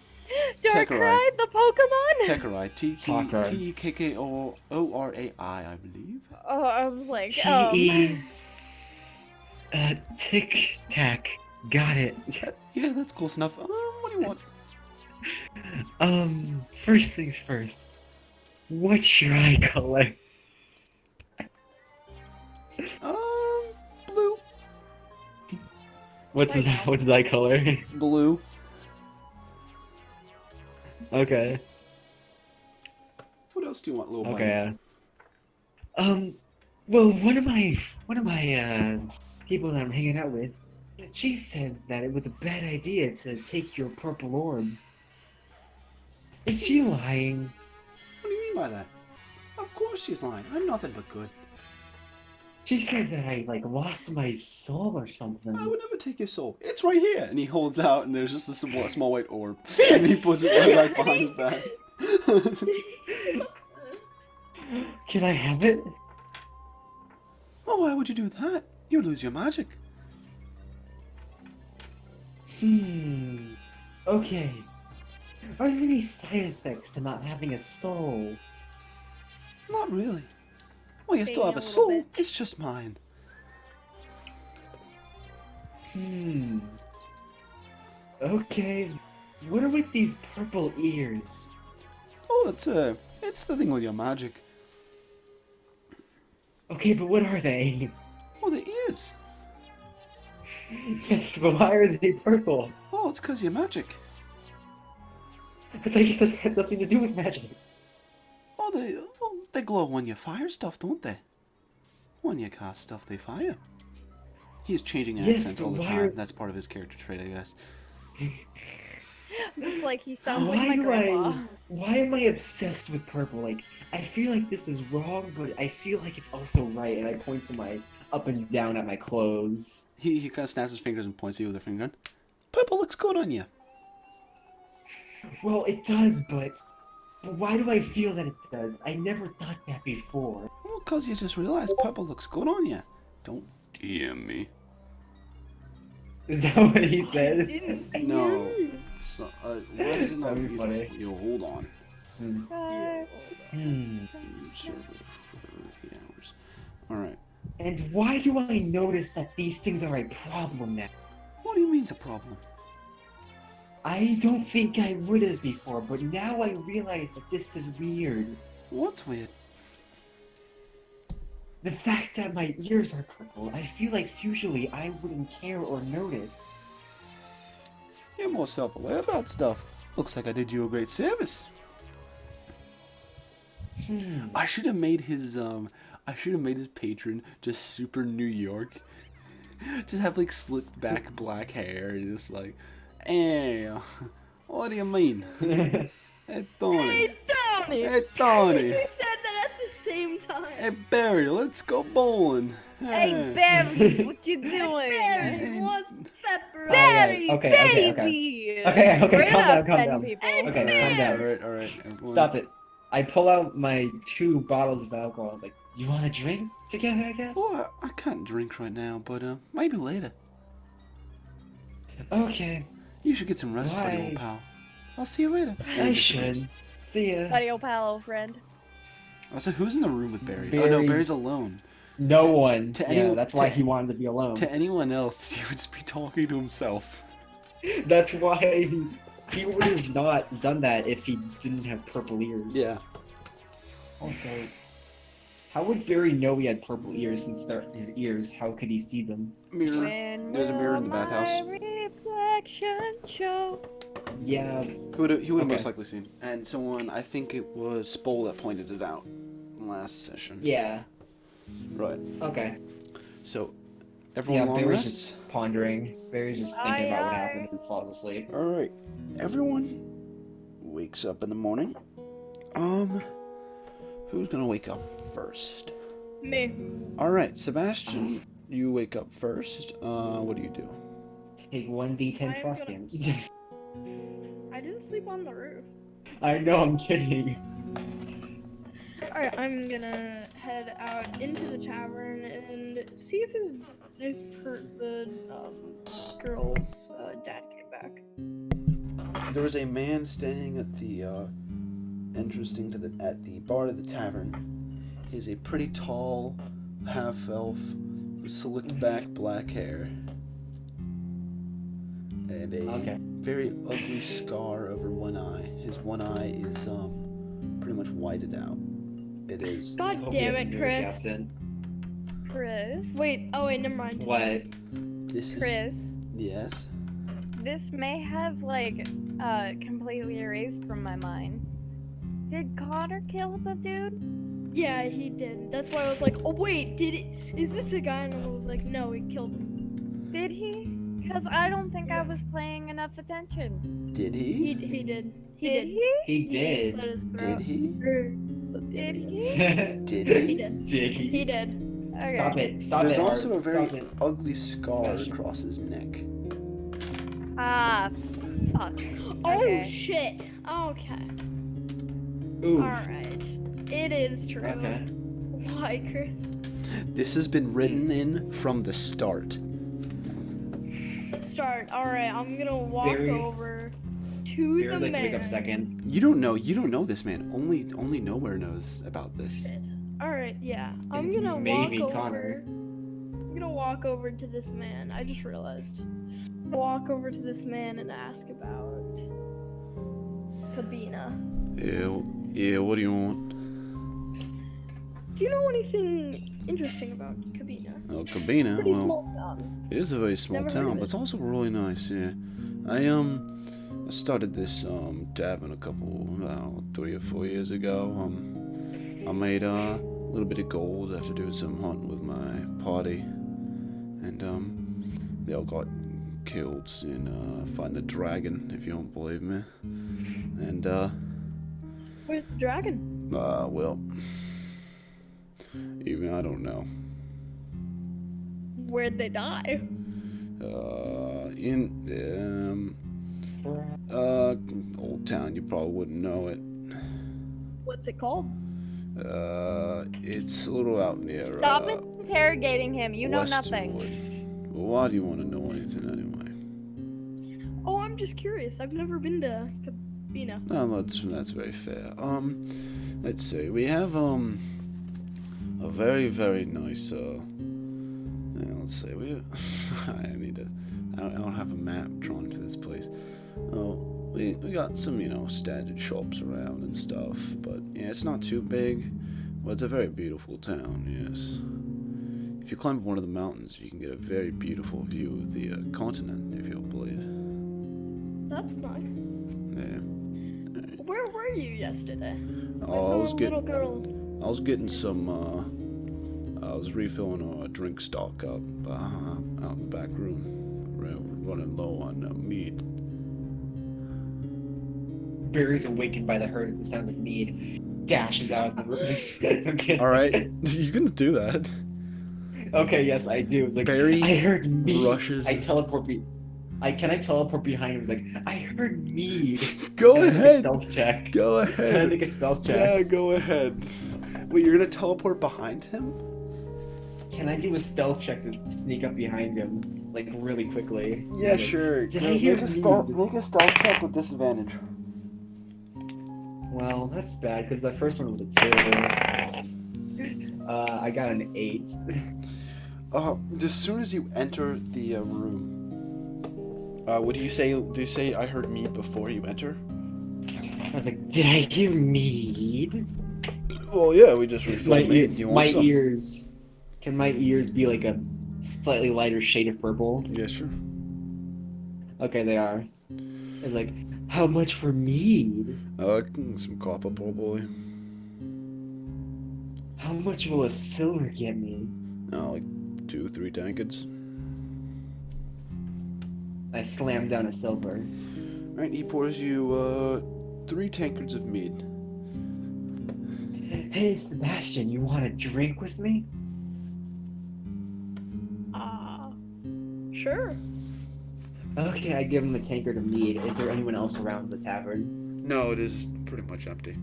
Darkrai, the Pokemon? Tekorai. Tekorai. T-E-K-K-O-R-A-I, I believe. Oh, I was like, T-E. Tic Tac. Got it. Yeah, that's close enough. What do you want? First things first. What's your eye color? Blue. What's Right that? now. What's that color? Blue. Okay. What else do you want, little buddy? Okay. Well, one of my people that I'm hanging out with, she says that it was a bad idea to take your purple orb. Is she lying? What do you mean by that? Of course she's lying. I'm nothing but good. She said that I like lost my soul or something. I would never take your soul. It's right here. And he holds out, and there's just a small white orb. And he puts it right back behind his back. Can I have it? Oh, why would you do that? You'd lose your magic. Okay. Are there any side effects to not having a soul? Not really. Well, you still Being have a a little soul. bitch. It's just mine. Okay. What are with these purple ears? Oh, it's the thing with your magic. Okay, but what are they? Oh, the ears. Yes, but why are they purple? Oh, it's because your magic. I thought you said it had nothing to do with magic. Oh, they glow when you fire stuff, don't they? When you cast stuff, they fire. He's changing Yes, accents but all the why time. are- That's part of his character trait, I guess. Just like he sounds Why like my do grandpa. why am I obsessed with purple? Like, I feel like this is wrong, but I feel like it's also right, and I point to my up and down at my clothes. He kind of snaps his fingers and points at you with a finger. Purple looks good on you. Well, it does, but why do I feel that it does? I never thought that before. Well, because you just realized purple looks good on you. Don't DM me. Is that what he I said? didn't. No. So, why is it not That'd be you? funny. You hold on. Hmm. You server for 8 hours. Alright. And why do I notice that these things are a problem now? What do you mean it's a problem? I don't think I would have before, but now I realize that this is weird. What's weird? The fact that my ears are purple, I feel like usually I wouldn't care or notice. You're more self-aware about stuff. Looks like I did you a great service. I should have made his patron just super New York. Just have like slicked back black hair and just like, hey, what do you mean? Hey Tony. Hey, Tony! Hey Tony. We said that at the same time. Hey Barry, let's go bowling. Hey, Barry, what you doing? Barry wants pepper. Barry, Okay, baby! Okay, We're calm gonna down, calm offend down. people. Okay, calm down. Alright, everyone. Stop it. I pull out my 2 bottles of alcohol. I was like, you want a drink together, I guess? Well, I can't drink right now, but maybe later. Okay, You should get some rest, buddy, Bye. old pal. I'll see you later. I should. See ya. Buddy, old pal, old friend. Also, who's in the room with Barry? Oh no, Barry. Barry's alone. No one. To Yeah, anyone- that's why to- he wanted to be alone. To anyone else, he would just be talking to himself. That's why he would have not done that if he didn't have purple ears. Yeah. Also, how would Barry know he had purple ears since they're his ears? How could he see them? Mirror. When There's a mirror in will the bathhouse. my reflection show? Yeah. He would have Okay. most likely seen. And someone, I think it was Spole that pointed it out last session. Yeah. Right. Okay. So, everyone Yeah, long Barry's rests? just pondering. Barry's just thinking Aye, about what aye. happened and falls asleep. Alright. Everyone wakes up in the morning. Who's gonna wake up first? Me. Alright, Sebastian, you wake up first. What do you do? Take 1d10 I'm frost gonna- damage. I didn't sleep on the roof. I know, I'm kidding. Alright, I'm gonna head out into the tavern and see if the girl's dad came back. There was a man standing at the entrance at the bar of the tavern. He's a pretty tall half elf, slicked back black hair, and a Okay. very ugly scar over one eye. His one eye is pretty much whited out. It is. God Hope he damn has a it, mirror Chris. gaps in. Chris. Wait, never mind. What? This is. Chris. Yes. This may have completely erased from my mind. Did Connor kill the dude? Yeah, he did. That's why I was like, oh wait, is this a guy? And I was like, no, he killed him. Did he? Because I don't think I was paying enough attention. Did He he? did. Did he? He did. slit his Did throat. he? Did he? Did He he? did. Did He he? did. Okay. Stop it. Stop There's it. also a Art. very Stop it. ugly scar Smash it. across his neck. Ah, fuck. Oh Okay. shit. Okay. Ooh. Alright. It is true. Okay. Why, Chris? This has been written in from the start. Start. Alright, I'm gonna walk Very- over to Here, the like, man. wake up a second. You don't know this man. Only Nowhere knows about this. Shit. Alright, yeah. I'm It's gonna maybe walk Connor. over. I'm gonna walk over to this man. I just realized. Walk over to this man and ask about Kabina. Yeah, what do you want? Do you know anything interesting about Kabina? Oh, Cabina. Pretty Well, small town. it is a very small Never heard town, of but it. it's also really nice. Yeah, I started this tavern a couple, 3 or 4 years ago. I made a little bit of gold after doing some hunting with my party, and they all got killed in fighting a dragon. If you don't believe me, and Where's the dragon? well, even I don't know. Where'd they die? In Old Town, you probably wouldn't know it. What's it called? It's a little out near. Stop interrogating him. You know nothing. Westwood. Well, why do you want to know anything anyway? Oh, I'm just curious. I've never been to Kabina. No, that's very fair. Let's see. We have a very very nice let's see. I don't have a map drawn to this place. We got some standard shops around and stuff, but yeah, it's not too big. But it's a very beautiful town. Yes. If you climb up one of the mountains, you can get a very beautiful view of the continent. If you'll believe. That's nice. Yeah. Where were you yesterday? I Oh, saw a little girl. I was getting some. I was refilling a drink stock up out in the back room. Running low on mead. Barry's awakened by the hurt of the sound of mead. Dashes out of the room. Okay. All right, you can do that. Okay, yes, I do. It's like Barry I heard mead. rushes- I teleport. Can I teleport behind him? It's like I heard mead. Go Can I make a ahead. stealth check. Go Can I ahead. make a stealth check? Yeah, go ahead. Wait, you're gonna teleport behind him? Can I do a stealth check to sneak up behind him, like really quickly? Yeah, Like, sure. Did I hear mead? Make a stealth check with disadvantage. Well, that's bad because the first one was a 2. I got an 8. As soon as you enter the room, what do you say? Do you say I heard mead before you enter? I was like, did I hear mead? Well, yeah, we just refilled mead. Do you want My some? ears. Can my ears be like a slightly lighter shade of purple? Yeah, sure. Okay, they are. It's like, how much for mead? Some copper, poor boy. How much will a silver get me? Like 2-3 tankards. I slam down a silver. Right, he pours you 3 tankards of mead. Hey, Sebastian, you want a drink with me? Sure. Okay, I give him a tankard of mead. Is there anyone else around the tavern? No, it is pretty much empty.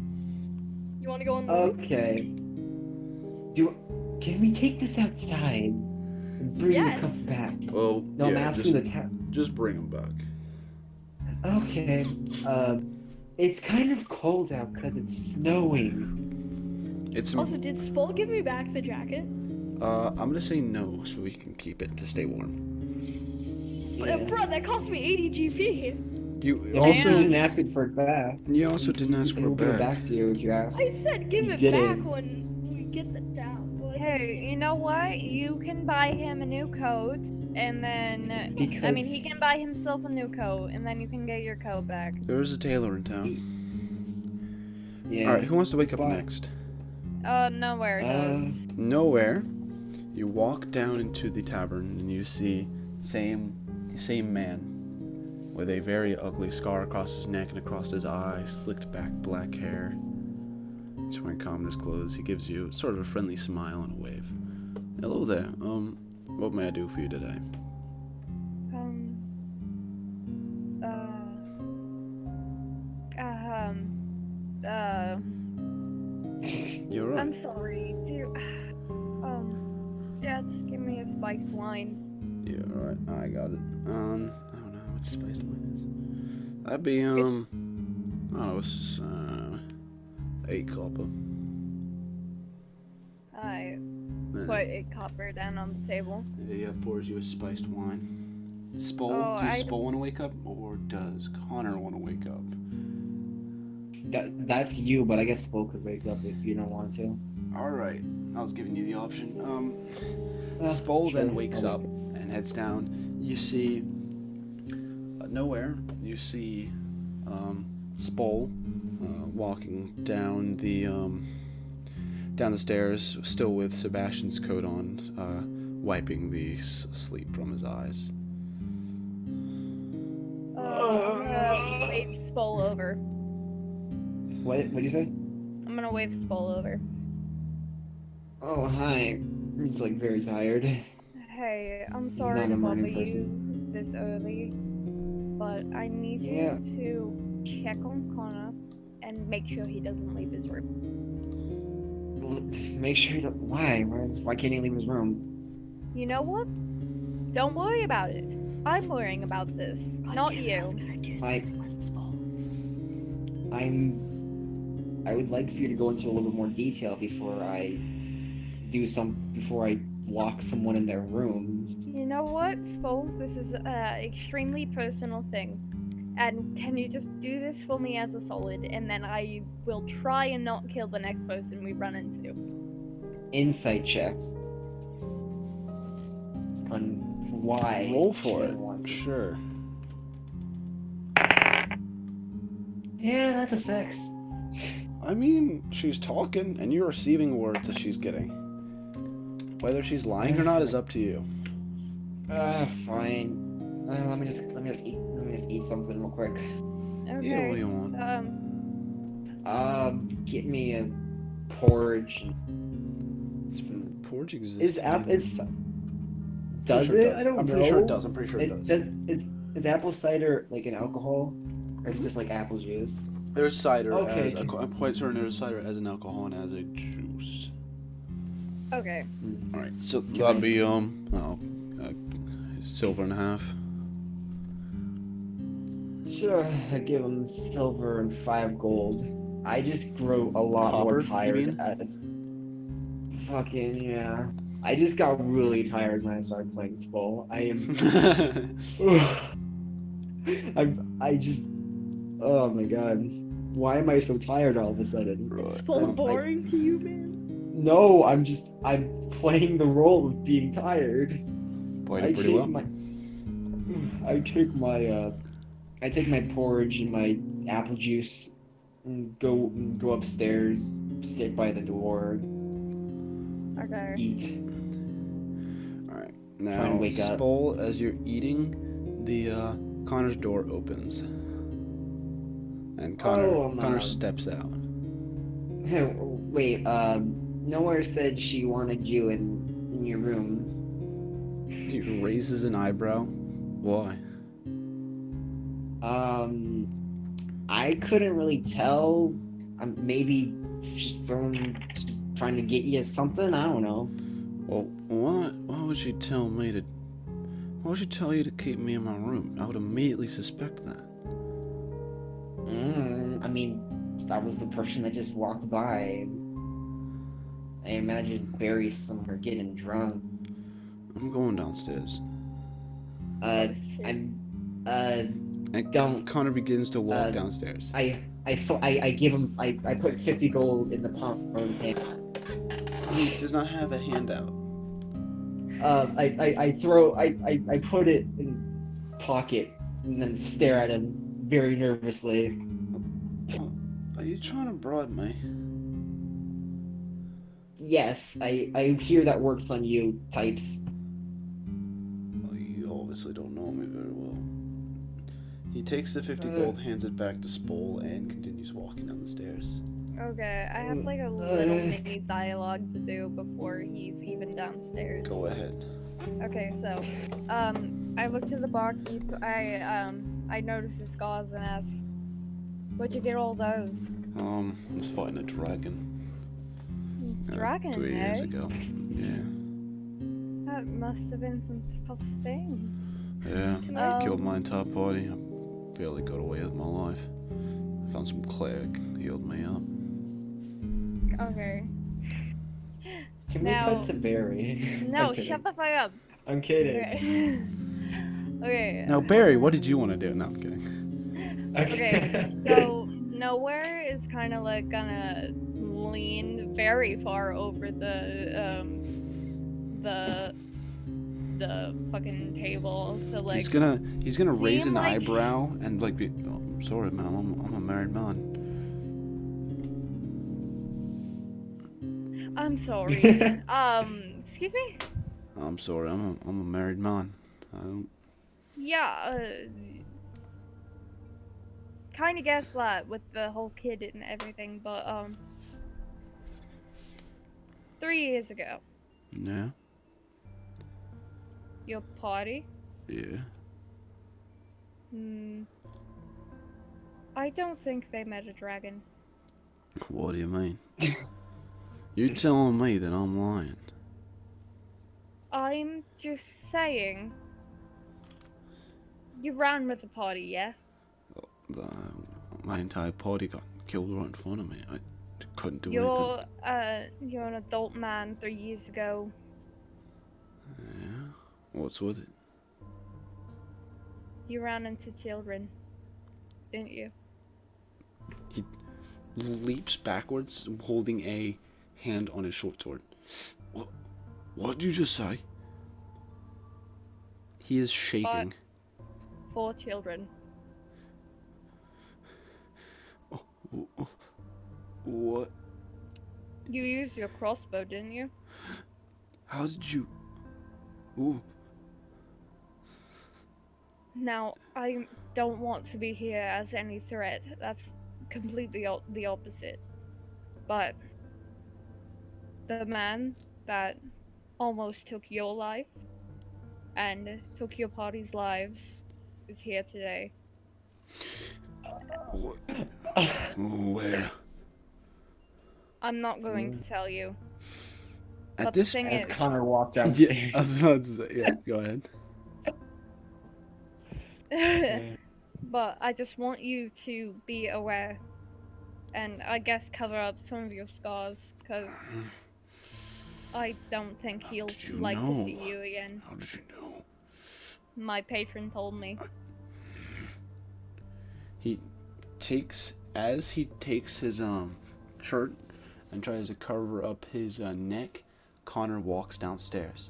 You want to go on the roof? Okay. Can we take this outside and bring Yes. the cups back? Well, No, I'm asking the just bring them back. Okay. It's kind of cold out because it's snowing. It's Also, did Spol give me back the jacket? I'm gonna say no, so we can keep it to stay warm. Yeah. Bro, that cost me 80 GP. You Yeah, also you didn't ask it for it back. didn't ask for We'll it give it back. back to you if you ask. I said give You it didn't. back when we get the down. Well, I said Hey, Okay, you know what? You can buy him a new coat, and then I mean, Because he can buy himself a new coat, and then you can get your coat back. There is a tailor in town. yeah. Alright, who wants to wake up But- next? Nowhere does. Nowhere. You walk down into the tavern and you see same man with a very ugly scar across his neck and across his eye, slicked back black hair. He's wearing commoner's clothes. He gives you sort of a friendly smile and a wave. Hello there. What may I do for you today? You're right. I'm sorry, yeah, just give me a spiced wine. Yeah, alright. I got it. I don't know how much spiced wine is. That'd be, I don't know, it's, 8 copper. I Then- put a copper down on the table. Yeah, pours you a spiced wine. Spole, Oh, does I- Spole want to wake up, or does Connor want to wake up? That's you, but I guess Spoke could wake up if you don't want to. Alright, I was giving you the option. Uh, Spole sure, then wakes I'll up and heads down. You see, nowhere, you see Spole walking down the stairs, still with Sebastian's coat on, wiping the sleep from his eyes. I'm gonna wave Spole over. What'd you say? I'm gonna wave Spole over. Oh, hi. He's like very tired. Hey, I'm not sorry a to bother morning you person. this early, but I need Yeah. you to check on Connor and make sure he doesn't leave his room. Well, make sure you don't. Why can't he leave his room? You know what? Don't worry about it. I'm worrying about this, not you. Like, I would like for you to go into a little bit more detail before I lock someone in their room. You know what, Spole? This is an extremely personal thing. And can you just do this for me as a solid, and then I will try and not kill the next person we run into. Insight check. On why. Roll she for doesn't it. want to. Sure. Yeah, that's a 6. I mean, she's talking, and you're receiving words that she's getting. Whether she's lying or not is up to you. Fine. Let me just eat something real quick. Okay. Yeah, what do you want? Get me a porridge. And some. Porridge exists. Does Pretty sure it? I don't I'm know. pretty sure it does. I'm pretty sure it does. Is apple cider like an alcohol, or is it just like apple juice? There's cider Okay. I'm quite certain there's cider as an alcohol and as a juice. Okay. Alright, so that'd be, silver and a half. Sure, I give him silver and 5 gold. I just grow a lot Copper, more you tired mean? as fucking yeah. I just got really tired when I started playing Skull. I am. I just. Oh my god. Why am I so tired all of a sudden? It's full boring to you, man. No, I'm playing the role of being tired. Played it pretty well. I take my porridge and my apple juice and go upstairs, sit by the door, Okay. eat. Alright, Try now, and wake up. Spole, as you're eating, the, Connor's door opens. And Connor steps out. Wait, Nowhere said she wanted you in your room. He raises an eyebrow. Why? I couldn't really tell. Maybe she's trying to get you something. I don't know. Well, why would she tell me to... Why would she tell you to keep me in my room? I would immediately suspect that. I mean, that was the person that just walked by. I imagine Barry's somewhere getting drunk. I'm going downstairs. I'm, And don't. Connor begins to walk downstairs. I give him. I put 50 gold in the palm of his hand. He does not have a handout. I put it in his pocket and then stare at him very nervously. Are you trying to bribe me? Yes, I hear that works on you types. Well, you obviously don't know me very well. He takes the 50 gold, hands it back to Spole, and continues walking down the stairs. Okay, I have like a little mini dialogue to do before he's even downstairs. Go ahead. Okay, so, I look to the barkeep, I notice his scars and ask, where'd you get all those? Let's fighting a dragon. Dragon, 3 years eh? ago. Yeah. That must have been some tough thing. Yeah. Killed my entire party. I barely got away with my life. I found some cleric, healed me up. Okay. Can Now- we cut to Barry? No, I'm kidding. shut the fuck up. I'm kidding. Okay. Okay. Now, Barry, what did you want to do? No, I'm kidding. Okay, so Nowhere is kind of like gonna lean very far over the fucking table to like. He's gonna raise an like- eyebrow and like be. Oh, I'm sorry, ma'am. I'm a married man. I'm sorry. Excuse me. I'm sorry. I'm a married man. I don't. Yeah. Kind of guessed that with the whole kid and everything, but 3 years ago, Yeah. your party. Yeah. I don't think they met a dragon. What do you mean? You telling me that I'm lying? I'm just saying. You ran with the party, yeah? My entire party got killed right in front of me. I couldn't do anything. You're an adult man 3 years ago. Yeah. What's with it? You ran into children, didn't you? He leaps backwards, holding a hand on his short sword. What did you just say? He is shaking. 4 children. What? You used your crossbow, didn't you? How did you? Ooh. Now, I don't want to be here as any threat. That's completely the opposite. But the man that almost took your life and took your party's lives is here today. What? Where? I'm not going to tell you. At But this the thing As is, Connor walked Yeah, downstairs. I was about to say, yeah, go ahead. but I just want you to be aware, and I guess cover up some of your scars, because I don't think he'll did you like to know? see you again. How did you know? My patron told me. He takes his shirt and tries to cover up his neck. Connor walks downstairs.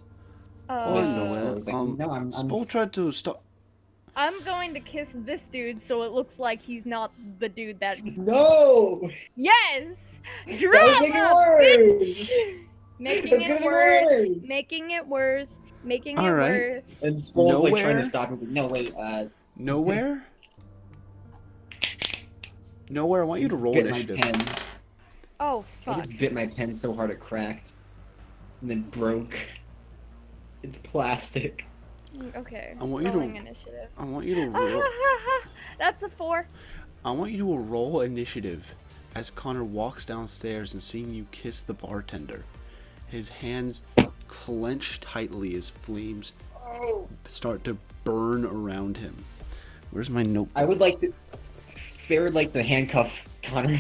Oh, so no, I was like, no, I'm Spole tried to stop. I'm going to kiss this dude so it looks like he's not the dude that. no. Yes! That Drama, would make it worse. bitch! Making That's it gonna be worse. worse. Making it worse. Making it Alright. worse. And Spole's like trying Nowhere. to stop him. He's like, no, wait, Nowhere. Nowhere. I want you to roll bit my initiative. pen. Oh, I fuck. just bit my pen so hard it cracked. And then broke. It's plastic. Okay. I want you to- rolling initiative. I want you to roll. That's a 4. I want you to roll initiative as Connor walks downstairs and seeing you kiss the bartender. His hands clench tightly as flames start to burn around him. Where's my notebook? I would like to. Spare would like to handcuff Connor.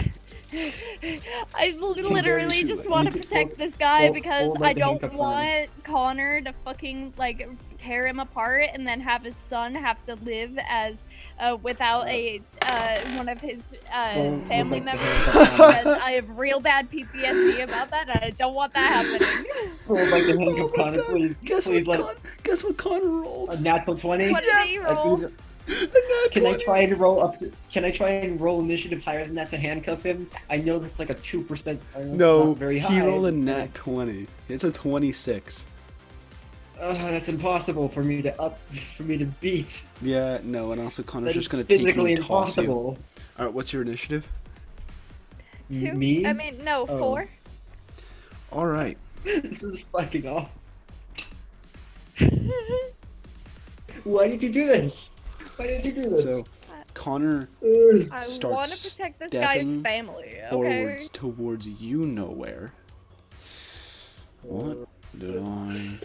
I literally shoot just it. want to You can protect slow- this guy slow- because slow I like the don't handcuffs on. want Connor to fucking like tear him apart and then have his son have to live as without a one of his Slow family like the members handcuffs on. because I have real bad PTSD about that and I don't want that happening. Slow like the handcuff, Oh my Connor. God. Please, Guess please what? let Guess what Connor rolled? a natural 20. What did he roll? Can I try to roll up? Can I try and roll initiative higher than that to handcuff him? I know that's like a 2%. No, not very high. he rolled a but, nat 20. It's a 26. That's impossible for me to beat. Yeah, no, and also Connor's That is just gonna take you physically and toss you. impossible. Alright, what's your initiative? 2? Me? I mean, no, Oh. 4. Alright. This is fucking off. Why did you do this? Why did you do this? So, Connor Ugh. I Start want to protect this guy's stepping family, okay? forwards towards you nowhere. What did I...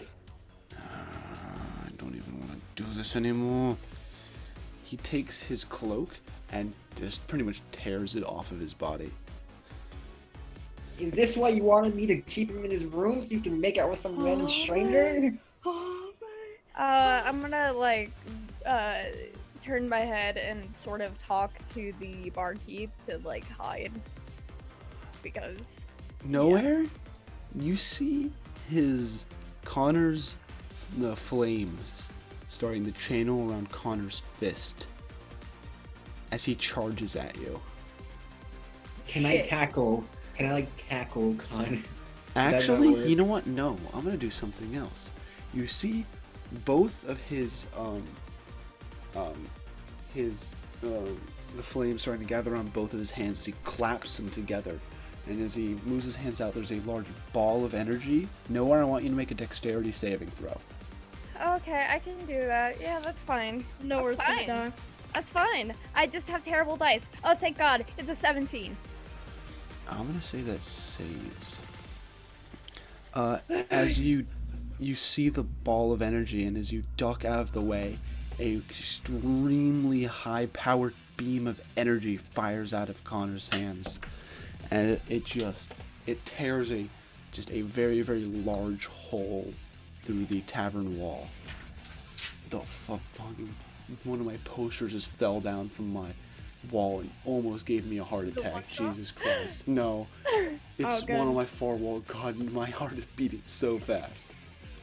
I don't even want to do this anymore. He takes his cloak and just pretty much tears it off of his body. Is this why you wanted me to keep him in his room so you can make out with some random stranger? Oh my. I'm gonna like turn my head and sort of talk to the barkeep to like hide because Nowhere, you see the flames starting to channel around Connor's fist as he charges at you. Can I Shit. tackle? Can I like tackle Connor? Actually, work? you know what? No, I'm gonna do something else. You see, both of the flames starting to gather on both of his hands as he claps them together. And as he moves his hands out, there's a large ball of energy. Nowhere, I want you to make a dexterity saving throw. okay, I can do that. Yeah, that's fine. Nowhere's That's gonna fine. die. That's fine. I just have terrible dice. Oh, thank God, it's a 17. I'm gonna say that saves. As you see the ball of energy, and as you duck out of the way, a extremely high-powered beam of energy fires out of Connor's hands, and it tears a very, very large hole through the tavern wall. Fucking one of my posters just fell down from my wall and almost gave me a heart Is it attack. one shot? Jesus Christ. No. It's good. one on my far wall. God, my heart is beating so fast.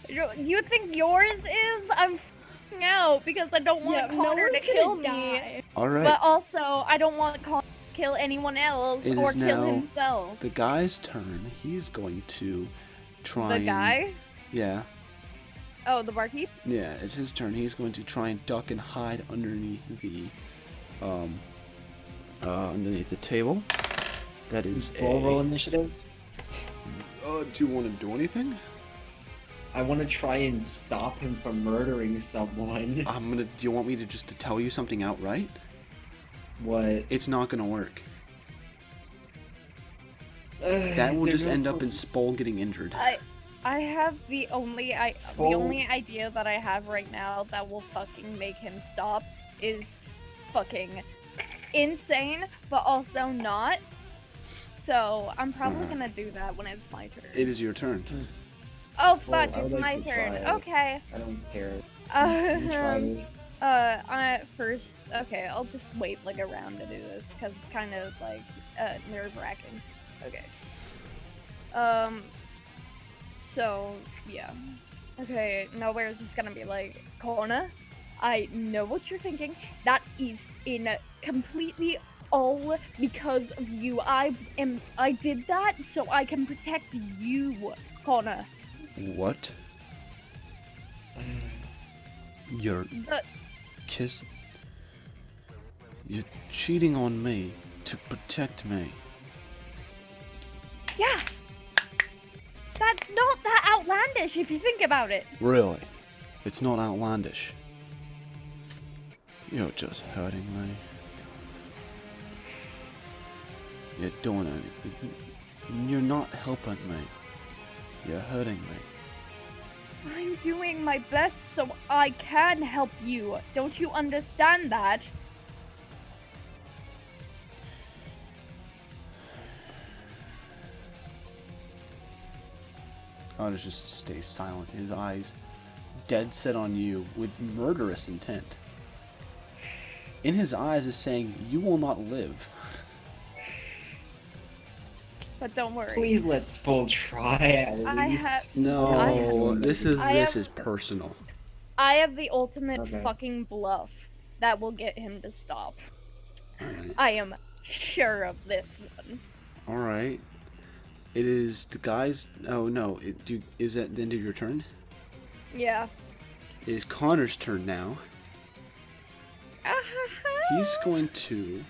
You think yours is? I'm f***ing out because I don't want Yeah, Connor nowhere's to kill gonna me. die. Alright. But also, I don't want Connor to kill anyone else It or is kill now himself. The guy's turn. He's going to try The guy? Yeah. Oh, the barkeep? Yeah, it's his turn. He's going to try and duck and hide underneath the table. That is Roll roll initiative. do you want to do anything? I want to try and stop him from murdering someone. Do you want me to just to tell you something outright? What? It's not gonna work. Is That will there just no end up pro- in Spol getting injured. I have the only Skull. the only idea that I have right now that will fucking make him stop is fucking insane, but also not. So I'm probably Alright. gonna do that when it's my turn. It is your turn. Oh Skull, fuck, I it's would my like to turn. try. Okay. I don't care. Can you try? I first. Okay, I'll just wait like a round to do this because it's kind of like nerve wracking. Okay. So yeah. Okay, Nowhere's just gonna be like, Kona, I know what you're thinking. That is in completely all because of you. I did that so I can protect you, Kona. What? You're But You're cheating on me to protect me. yeah. That's not that outlandish if you think about it. Really? It's not outlandish. You're just hurting me. You're doing it. You're not helping me. You're hurting me. I'm doing my best so I can help you. Don't you understand that? Connor just stays silent, his eyes dead set on you with murderous intent. In his eyes is saying, "You will not live." But don't worry. Please let Spol try at I least. No, this I is have- personal. I have the ultimate Okay. fucking bluff that will get him to stop. Alright. I am sure of this one. Alright. It is the guy's... Oh, no. Is that the end of your turn? Yeah. It is Connor's turn now. He's going to...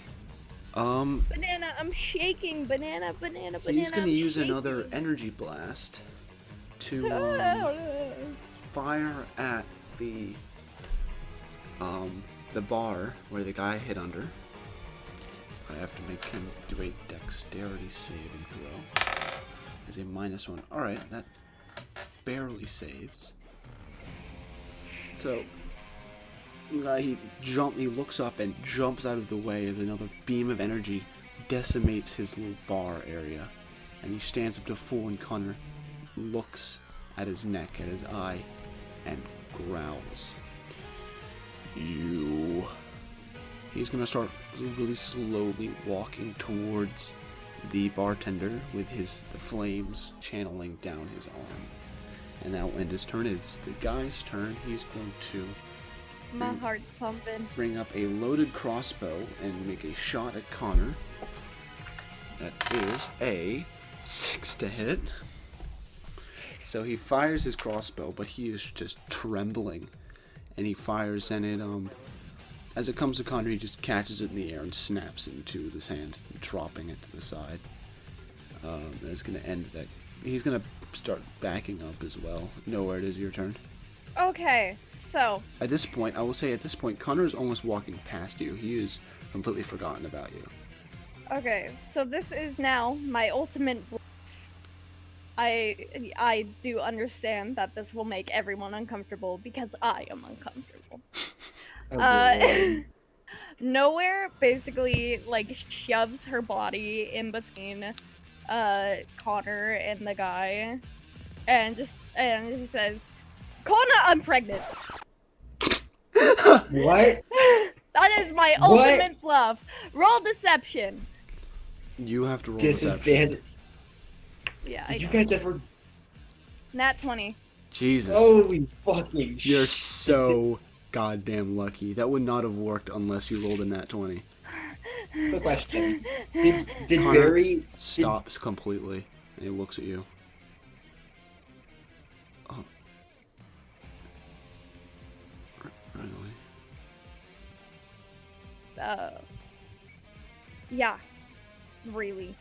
Banana, I'm shaking. Banana. He's going to I'm use another shaking. energy blast to fire at the bar where the guy hit under. I have to make him do a dexterity saving throw. Is a -1. Alright, that barely saves. So, he looks up and jumps out of the way as another beam of energy decimates his little bar area. And he stands up to full, and Connor looks at his neck, at his eye, and growls. You. He's gonna start really slowly walking towards the bartender with the flames channeling down his arm. And that will end his turn. It's the guy's turn. He's going to My heart's pumping. bring up a loaded crossbow and make a shot at Connor. That is a 6 to hit. So he fires his crossbow, but he is just trembling. And he fires, and as it comes to Connor, he just catches it in the air and snaps it into his hand, dropping it to the side. That's going to end that. He's going to start backing up as well. Nowhere, it is your turn. Okay, so At this point, Connor is almost walking past you. He is completely forgotten about you. so this is now my ultimate bluff. I do understand that this will make everyone uncomfortable because I am uncomfortable. Nowhere basically like shoves her body in between Connor and the guy and he says, "Connor, I'm pregnant." What? That is my What? ultimate bluff. Roll deception. You have to roll deception. Disadvantage. Yeah, I Did you know. guys ever? Nat 20. Jesus. Holy fucking You're shit. so goddamn lucky. That would not have worked unless you rolled a nat 20. Quick question. Did Connor Barry stops completely, and he looks at you. Oh. Really? Yeah. Really.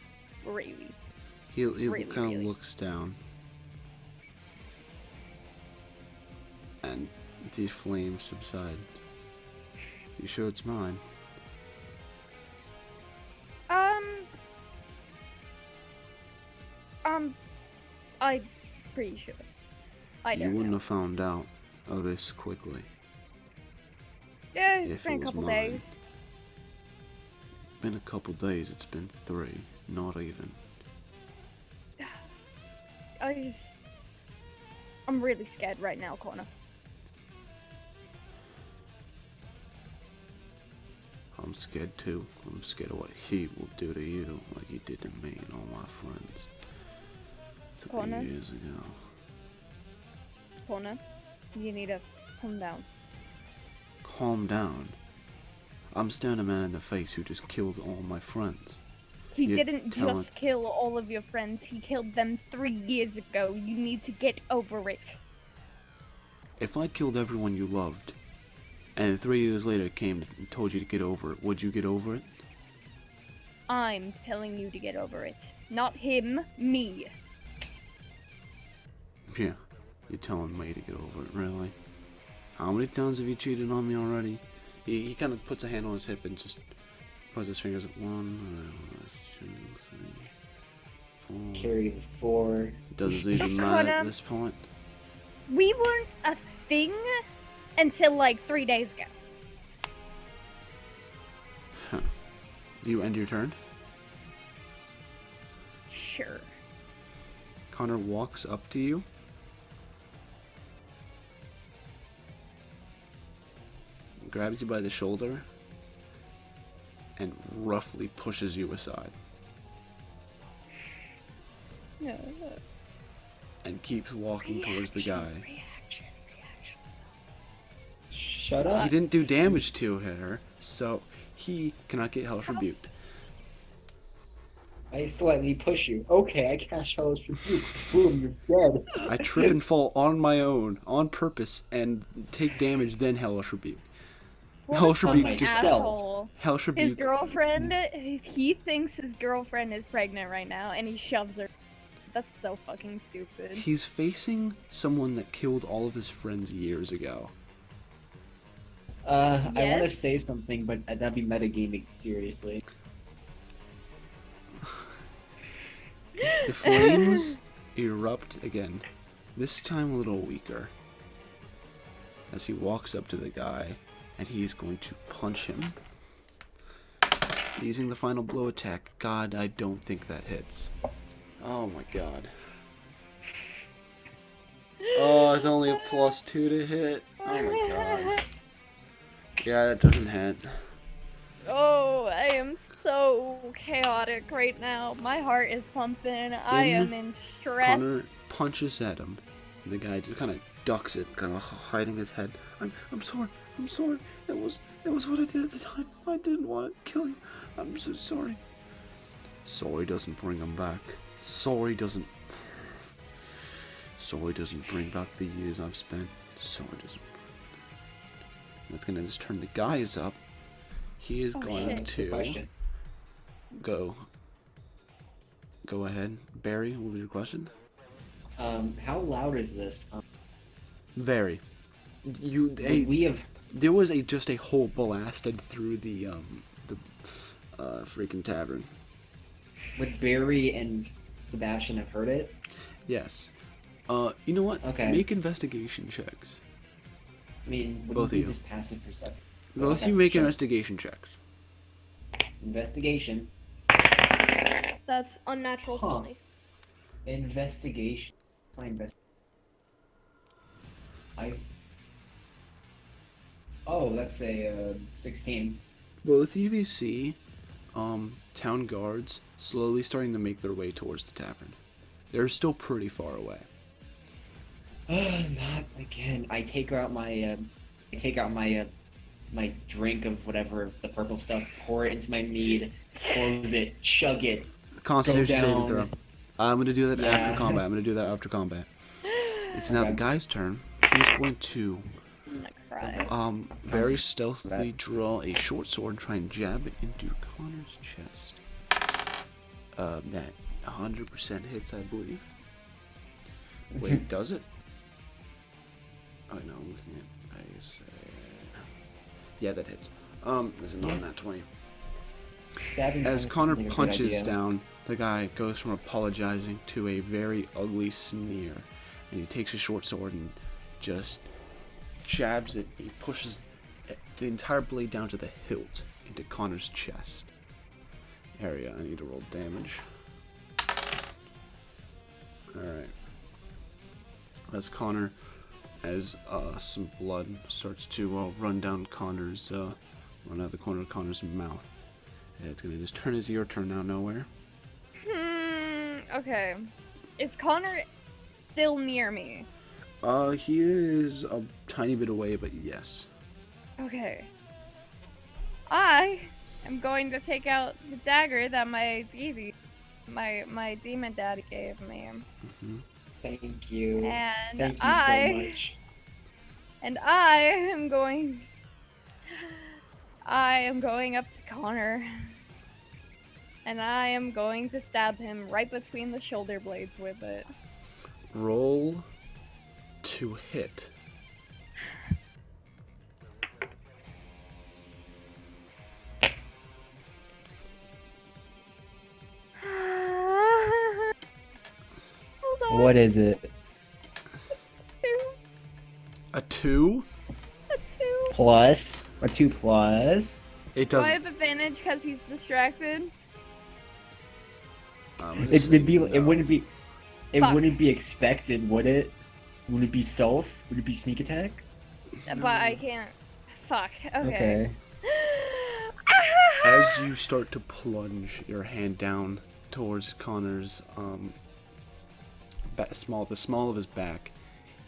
He Really, kind of really. looks down. And the flames subside. You sure it's mine? I'm pretty sure. I You don't wouldn't know. have found out this quickly. Yeah, if it's it been a was couple mine. days. Been a couple days, it's been 3. Not even. I'm really scared right now, Connor. I'm scared too. I'm scared of what he will do to you, like he did to me and all my friends. 3 Connor? years ago. Connor, you need to calm down. Calm down. I'm staring a man in the face who just killed all my friends. He You're didn't telling- just kill all of your friends, he killed them 3 years ago. You need to get over it. If I killed everyone you loved, and 3 years later came and told you to get over it, would you get over it? I'm telling you to get over it. Not him, me. Yeah, you're telling me to get over it, really? How many times have you cheated on me already? He kind of puts a hand on his hip and just puts his fingers at 1, 2, 3, 4. carry 4? Does it even matter at Connor. this point? We weren't a thing until like 3 days ago. Do you end your turn? Sure. Connor walks up to you grabs you by the shoulder and roughly pushes you aside No. and keeps walking towards the guy. Shut He up. didn't do damage to her, so he cannot get Hellish Rebuked. I slightly push you. Okay, I cast Hellish Rebuke. Boom, you're dead. I trip and fall on my own, on purpose, and take damage, then Hellish Rebuke. Hellish On Rebuke just... myself. Asshole. Hellish His Rebuke... girlfriend, he thinks his girlfriend is pregnant right now, and he shoves her. That's so fucking stupid. He's facing someone that killed all of his friends years ago. I want to Yes? say something, but that'd be metagaming, seriously. The flames erupt again, this time a little weaker, as he walks up to the guy, and he's going to punch him. Using the final blow attack. God, I don't think that hits. Oh my god. Oh, it's only a +2 to hit. Oh my god. Yeah, that doesn't hit. Oh, I am so chaotic right now. My heart is pumping. I am in stress. Connor punches at him. And the guy just kind of ducks it, kind of hiding his head. I'm sorry. I'm sorry. It was what I did at the time. I didn't want to kill you. I'm so sorry. Sorry doesn't bring him back. Sorry doesn't bring back the years I've spent. Sorry doesn't. That's gonna just turn the guys up. He is going shit. to Question. go ahead. Barry, what was your question? How loud is this? Very. We have. There was just a hole blasted through the freaking tavern. Would Barry and Sebastian have heard it? Yes. You know what? Okay. Make investigation checks. I mean, would Both it be of you. just passive perception? Both Okay, you make sure. investigation checks. Investigation. That's unnatural Huh. 20. Investigation. It's my Oh, that's a 16. Both of you see town guards slowly starting to make their way towards the tavern. They're still pretty far away. Not again. I take out my my drink of whatever the purple stuff. Pour it into my mead. Close it. Chug it. Constitution saving down. throw. I'm gonna do that Yeah. after combat. I'm gonna do that after combat. It's now the Okay. guy's turn. He's going to I'm gonna cry. very stealthily draw a short sword and try and jab it into Connor's chest. That 100% hits, I believe. Wait, does it? Oh no, I'm looking at. I say, yeah, that hits. Is it not that 20? Stabbing As sounds Connor like a good punches idea. down, the guy goes from apologizing to a very ugly sneer. And he takes his short sword and just jabs it. He pushes the entire blade down to the hilt into Connor's chest area. I need to roll damage. Alright. As Connor, as some blood starts to run down Connor's, run out the corner of Connor's mouth. It's gonna just turn into your turn now, Nowhere. Okay. Is Connor still near me? He is a tiny bit away, but yes. Okay. I am going to take out the dagger that my demon daddy gave me. Thank you. And Thank you so much. And I am going up to Connor. And I am going to stab him right between the shoulder blades with it. Roll to hit. Hold on. What is it? A 2? A 2. Plus? A 2 plus? It Do I does. have advantage because he's distracted? It would be. It no. wouldn't be. It Fuck. wouldn't be expected, would it? Would it be stealth? Would it be sneak attack? But I can't. Fuck. Okay. Okay. As you start to plunge your hand down towards Connor's the small of his back,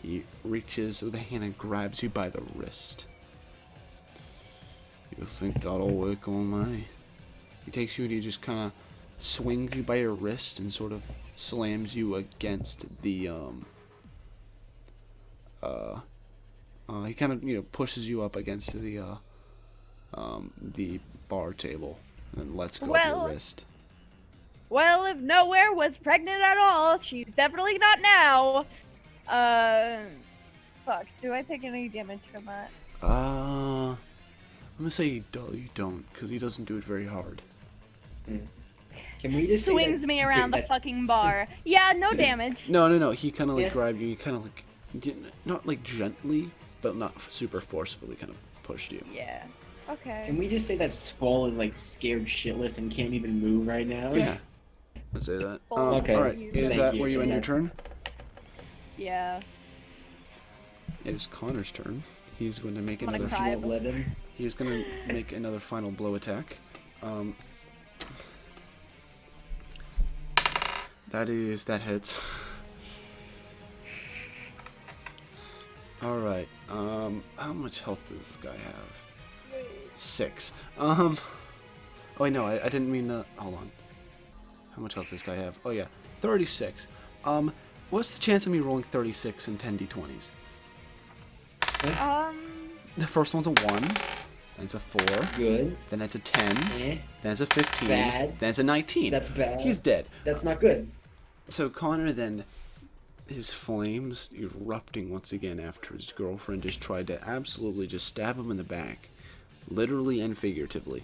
he reaches with a hand and grabs you by the wrist. You think that'll work on me? He takes you and he just kind of swings you by your wrist and sort of slams you against the he kind of pushes you up against the bar table and then lets go of Well, your wrist. Well, if Nowhere was pregnant at all, she's definitely not now. Fuck. Do I take any damage from that? I'm gonna say you don't, because he doesn't do it very hard. Can we just say Swings that me around the that- fucking bar. Yeah, no damage. No. He kind of like Yeah. grabbed you. He kind of like, not like gently, but not super forcefully, kind of pushed you. Yeah. Okay. Can we just say that Sproul is like scared shitless and can't even move right now? Yeah. I'd say that. Okay. All right. Is Thank that you, where you end your that's- turn? Yeah. It is Connor's turn. He's going to make Wanna another. cry? Won't let him. He's going to make another final blow attack. That hits. All right. How much health does this guy have? 6. Oh wait, no, I didn't mean to. Hold on. How much health does this guy have? Oh yeah, 36. What's the chance of me rolling 36 and 10 d20s? The first one's a 1, then it's a 4, Good. then it's a 10, Eh. then it's a 15, Bad. then it's a 19. That's bad. He's dead. That's not good. So Connor then, his flames erupting once again after his girlfriend just tried to absolutely just stab him in the back, literally and figuratively.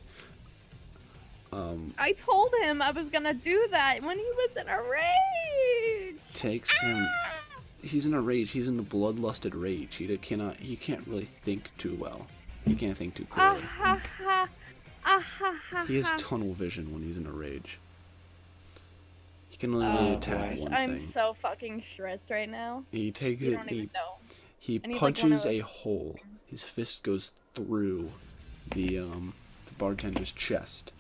I told him I was gonna do that when he was in a rage. Takes him. He's in a rage. He's in the bloodlusted rage. He can't really think too well. He can't think too Ah clearly. ha ha. Ah ha ha. He has ha. tunnel vision when he's in a rage. He can only really Oh, attack boy. one I'm thing. so fucking stressed right now. He takes You it. don't even know. He I need, like, one of punches those a hole. His fist goes through the bartender's chest.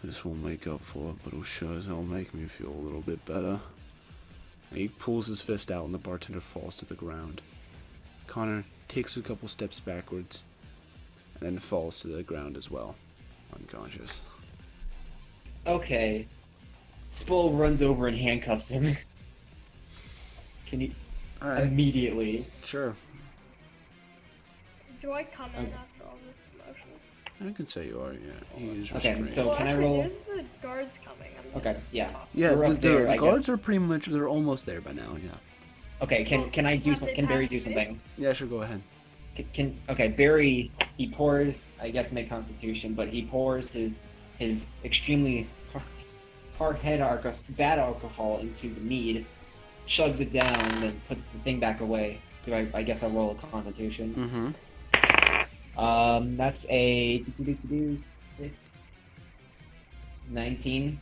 This won't make up for it, but it'll sure as hell make me feel a little bit better. And he pulls his fist out and the bartender falls to the ground. Connor takes a couple steps backwards and then falls to the ground as well, unconscious. Okay. Sproul runs over and handcuffs him. Can you Alright, immediately? sure. Do I come in Okay. after all this commotion? I can say you are, yeah. He is Okay, restrained. so- well, can I actually, roll- there's the guards coming. Okay, yeah. Yeah, We're up the there, I guards guess. are pretty much, they're almost there by now, yeah. Okay, can I do Have some? they Can Barry passed do me? something? Yeah, sure, go ahead. Okay, Barry, he pours, I guess make Constitution, but he pours his extremely bad alcohol into the mead, chugs it down, and then puts the thing back away. Do I guess I'll roll a Constitution. Mm-hmm. That's a 19.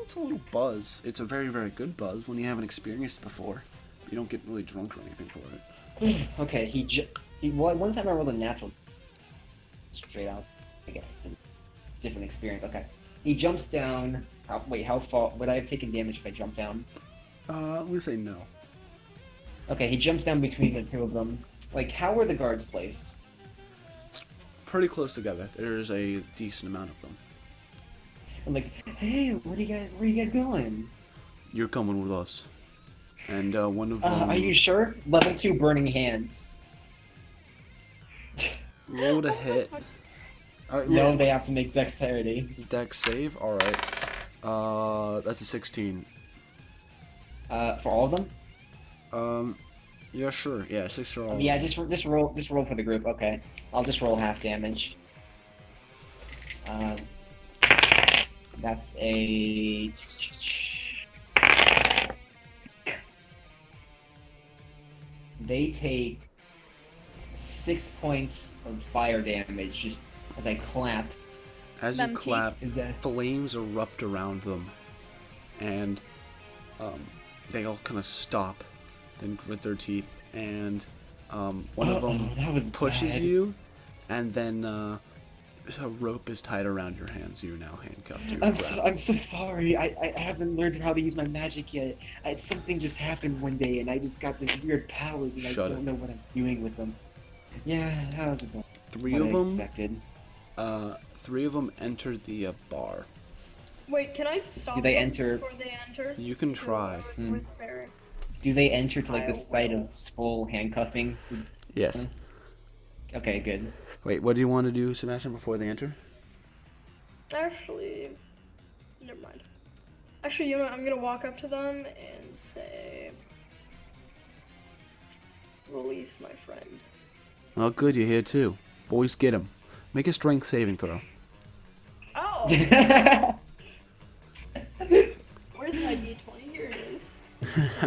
It's a little buzz. It's a very, very good buzz when you haven't experienced it before. You don't get really drunk or anything for it. Okay, one time I rolled a natural. Straight out. I guess it's a different experience. Okay. He jumps down. How far would I have taken damage if I jumped down? I'm gonna say no. Okay, he jumps down between the two of them. Like, how were the guards placed? Pretty close together. There's a decent amount of them. I'm like, hey, where are you guys going? You're coming with us. And one of them. Are you sure? Level 2 burning hands. rolled a hit. No, they have to make dexterity. Dex save. All right. That's a 16. For all of them? Yeah, sure. Yeah, 6 are all. Yeah, just roll for the group. Okay, I'll just roll half damage. That's a. They take 6 points of fire damage just as I clap. As you Them clap, Is that? flames erupt around them, and they all kind of stop then grit their teeth, and one of them that was pushes bad. you, and then a rope is tied around your hands. You're now handcuffed to your I'm ground. so sorry. I haven't learned how to use my magic yet. Something just happened one day, and I just got this weird powers, and Shut I don't know what I'm doing with them. Yeah, that was about Three what of I them, expected. three of them entered the bar. Wait, can I stop Do they them enter- before they enter? You can Because try. I was Hmm. with Barry. Do they enter to like the I site will. of full handcuffing? Yes. Okay, good. Wait, what do you want to do, Sebastian, before they enter? Actually, never mind. Actually, you know what? I'm gonna walk up to them and say, "Release my friend." Oh, good, you're here too. Boys, get him. Make a strength saving throw. Oh, where's my D20? Here it is.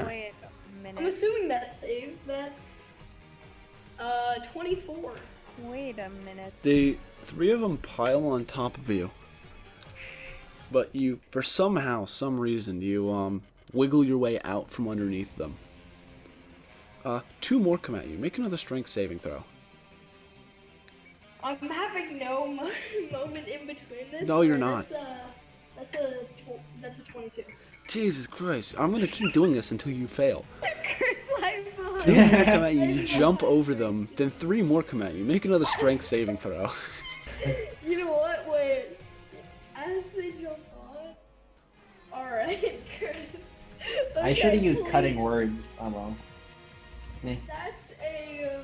Wait a I'm minute. assuming that saves. That's 24. Wait a minute. The three of them pile on top of you. But you, for some reason, you wiggle your way out from underneath them. Two more come at you. Make another strength saving throw. I'm having no moment in between this. No, you're but not. That's a 22. Jesus Christ, I'm gonna keep doing this until you fail. Curse life Two more come at you, you jump over them, then three more come at you. Make another strength saving throw. You know what? Wait. As they jump on. Alright, Chris. I should have Okay, used please. cutting words. Oh well. That's a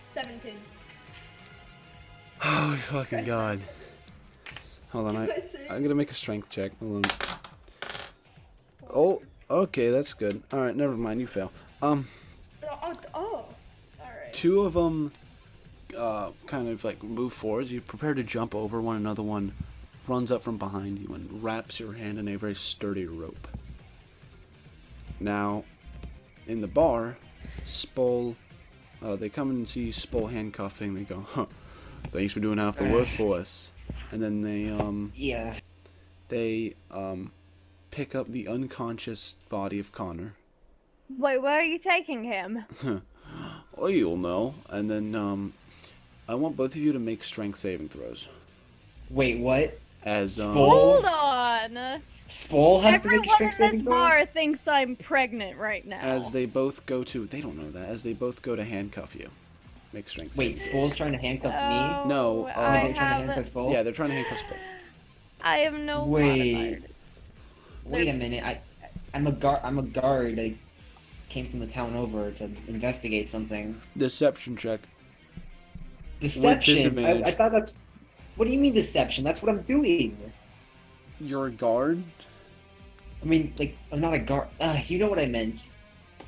17. Oh my fucking god. Hold on, Did I say- I'm gonna make a strength check. Hold on. Oh, okay, that's good. Alright, never mind, you fail. Oh. Alright. Two of them kind of like move forwards. You prepare to jump over one. Another one runs up from behind you and wraps your hand in a very sturdy rope. Now, in the bar, Spol, they come and see Spol handcuffing. They go, "Huh, thanks for doing half the work for us." And then Yeah. they pick up the unconscious body of Connor. Wait, where are you taking him? Oh, you'll know. And then I want both of you to make strength saving throws. Wait, what? As Spol? Hold on. Spol has to make Everyone a in strength saving this throw? bar thinks I'm pregnant right now. as they both go to, they don't know that, as they both go to handcuff you. Make strength Wait, saving. Spol's trying to handcuff me? No, Oh, I They're trying to have, handcuff Spol? Yeah, they're trying to handcuff Spol. I have no Wait. modifiers. Wait a minute. I'm a guard. I came from the town over to investigate something. Deception check. Deception. disadvantage. I thought that's. What do you mean deception? That's what I'm doing. You're a guard? I mean, like, I'm not a guard. You know what I meant.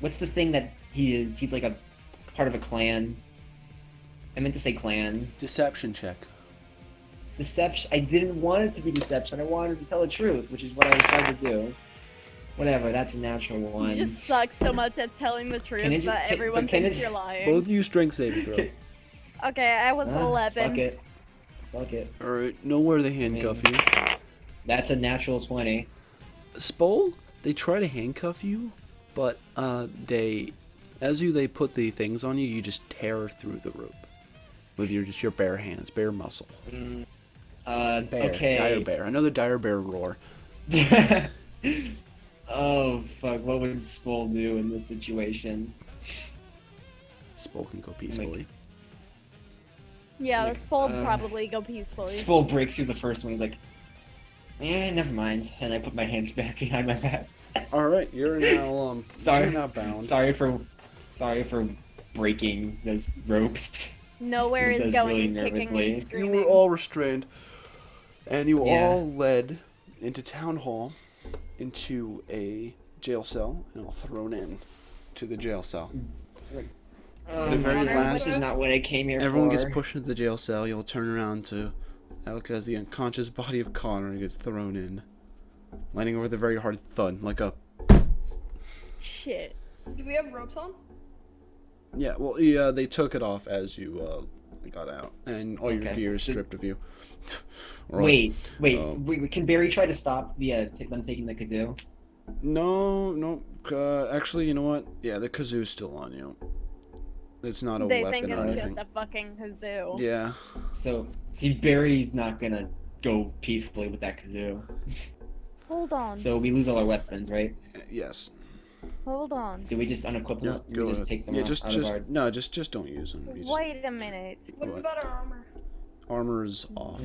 What's the thing that he is? He's like a part of a clan. I meant to say clan. Deception check. Deception. I didn't want it to be deception. I wanted to tell the truth, which is what I tried to do. Whatever. That's a natural one. You just suck so much at telling the truth Can it just- that can- everyone but can thinks it- you're lying. Both of you strength saving throw. Okay, I was 11. Fuck it. Fuck it. Alright, know where they handcuff you. That's a natural 20. Spol, they try to handcuff you, but they put the things on you, you just tear through the rope with your bare hands, bare muscle. Bear, Okay. dire bear, another dire bear roar. Oh fuck! What would Spol do in this situation? Spol can go peacefully. Yeah, Like, the Spol would probably go peacefully. Spol breaks through the first one. He's like, never mind. And I put my hands back behind my back. All right, you're now Sorry. you're now bound. Sorry for breaking those ropes. Nowhere He is says going really and kicking nervously. and You screaming. were all restrained, and you were Yeah. all led into town hall, into a jail cell, and all thrown in to the jail cell. Oh The my very God, last- This is not what I came here Everyone for. gets pushed into the jail cell. You'll turn around to Alka as the unconscious body of Connor gets thrown in, landing with a very hard thud, like a. Shit. Do we have ropes on? Yeah, well, yeah, they took it off as you got out, and all your Okay. gear is So- stripped of you. All right. Wait, Um, wait, can Barry try to stop them taking the kazoo? No. Actually, you know what? Yeah, the kazoo's still on you. It's not a They weapon think or it's anything. just a fucking kazoo. Yeah. So Barry's not gonna go peacefully with that kazoo. Hold on. So we lose all our weapons, right? Yes. Hold on. Do we just unequip Yeah. them? Do Go we just ahead. take them Yeah. out, Just out of our... no. Just don't use them. You just, Wait a minute. What What? about our armor? armor's off.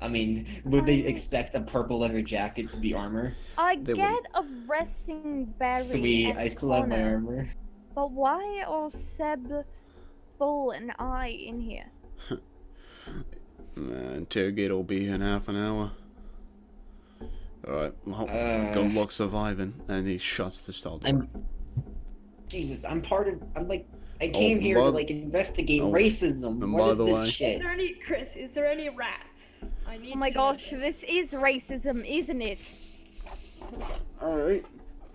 I mean, would they expect a purple leather jacket to be armor? I They get wouldn't. a resting berry. Sweet, and I still have my Connor, armor. But why are Seb, Bull, and I in here? Interrogate will be here in half an hour. Alright, well, good luck surviving. And he shuts the stall door. Jesus, I'm like, I came here to by- like investigate oh, racism. and What by is the this way- Is shit? there any Chris? Is there any rats? I need. Oh my to know gosh, this is racism, isn't it? Alright.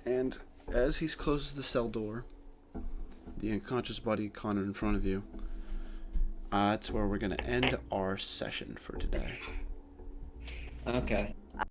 And as he closes the cell door, the unconscious body of Connor in front of you, that's where we're going to end our session for today. Okay.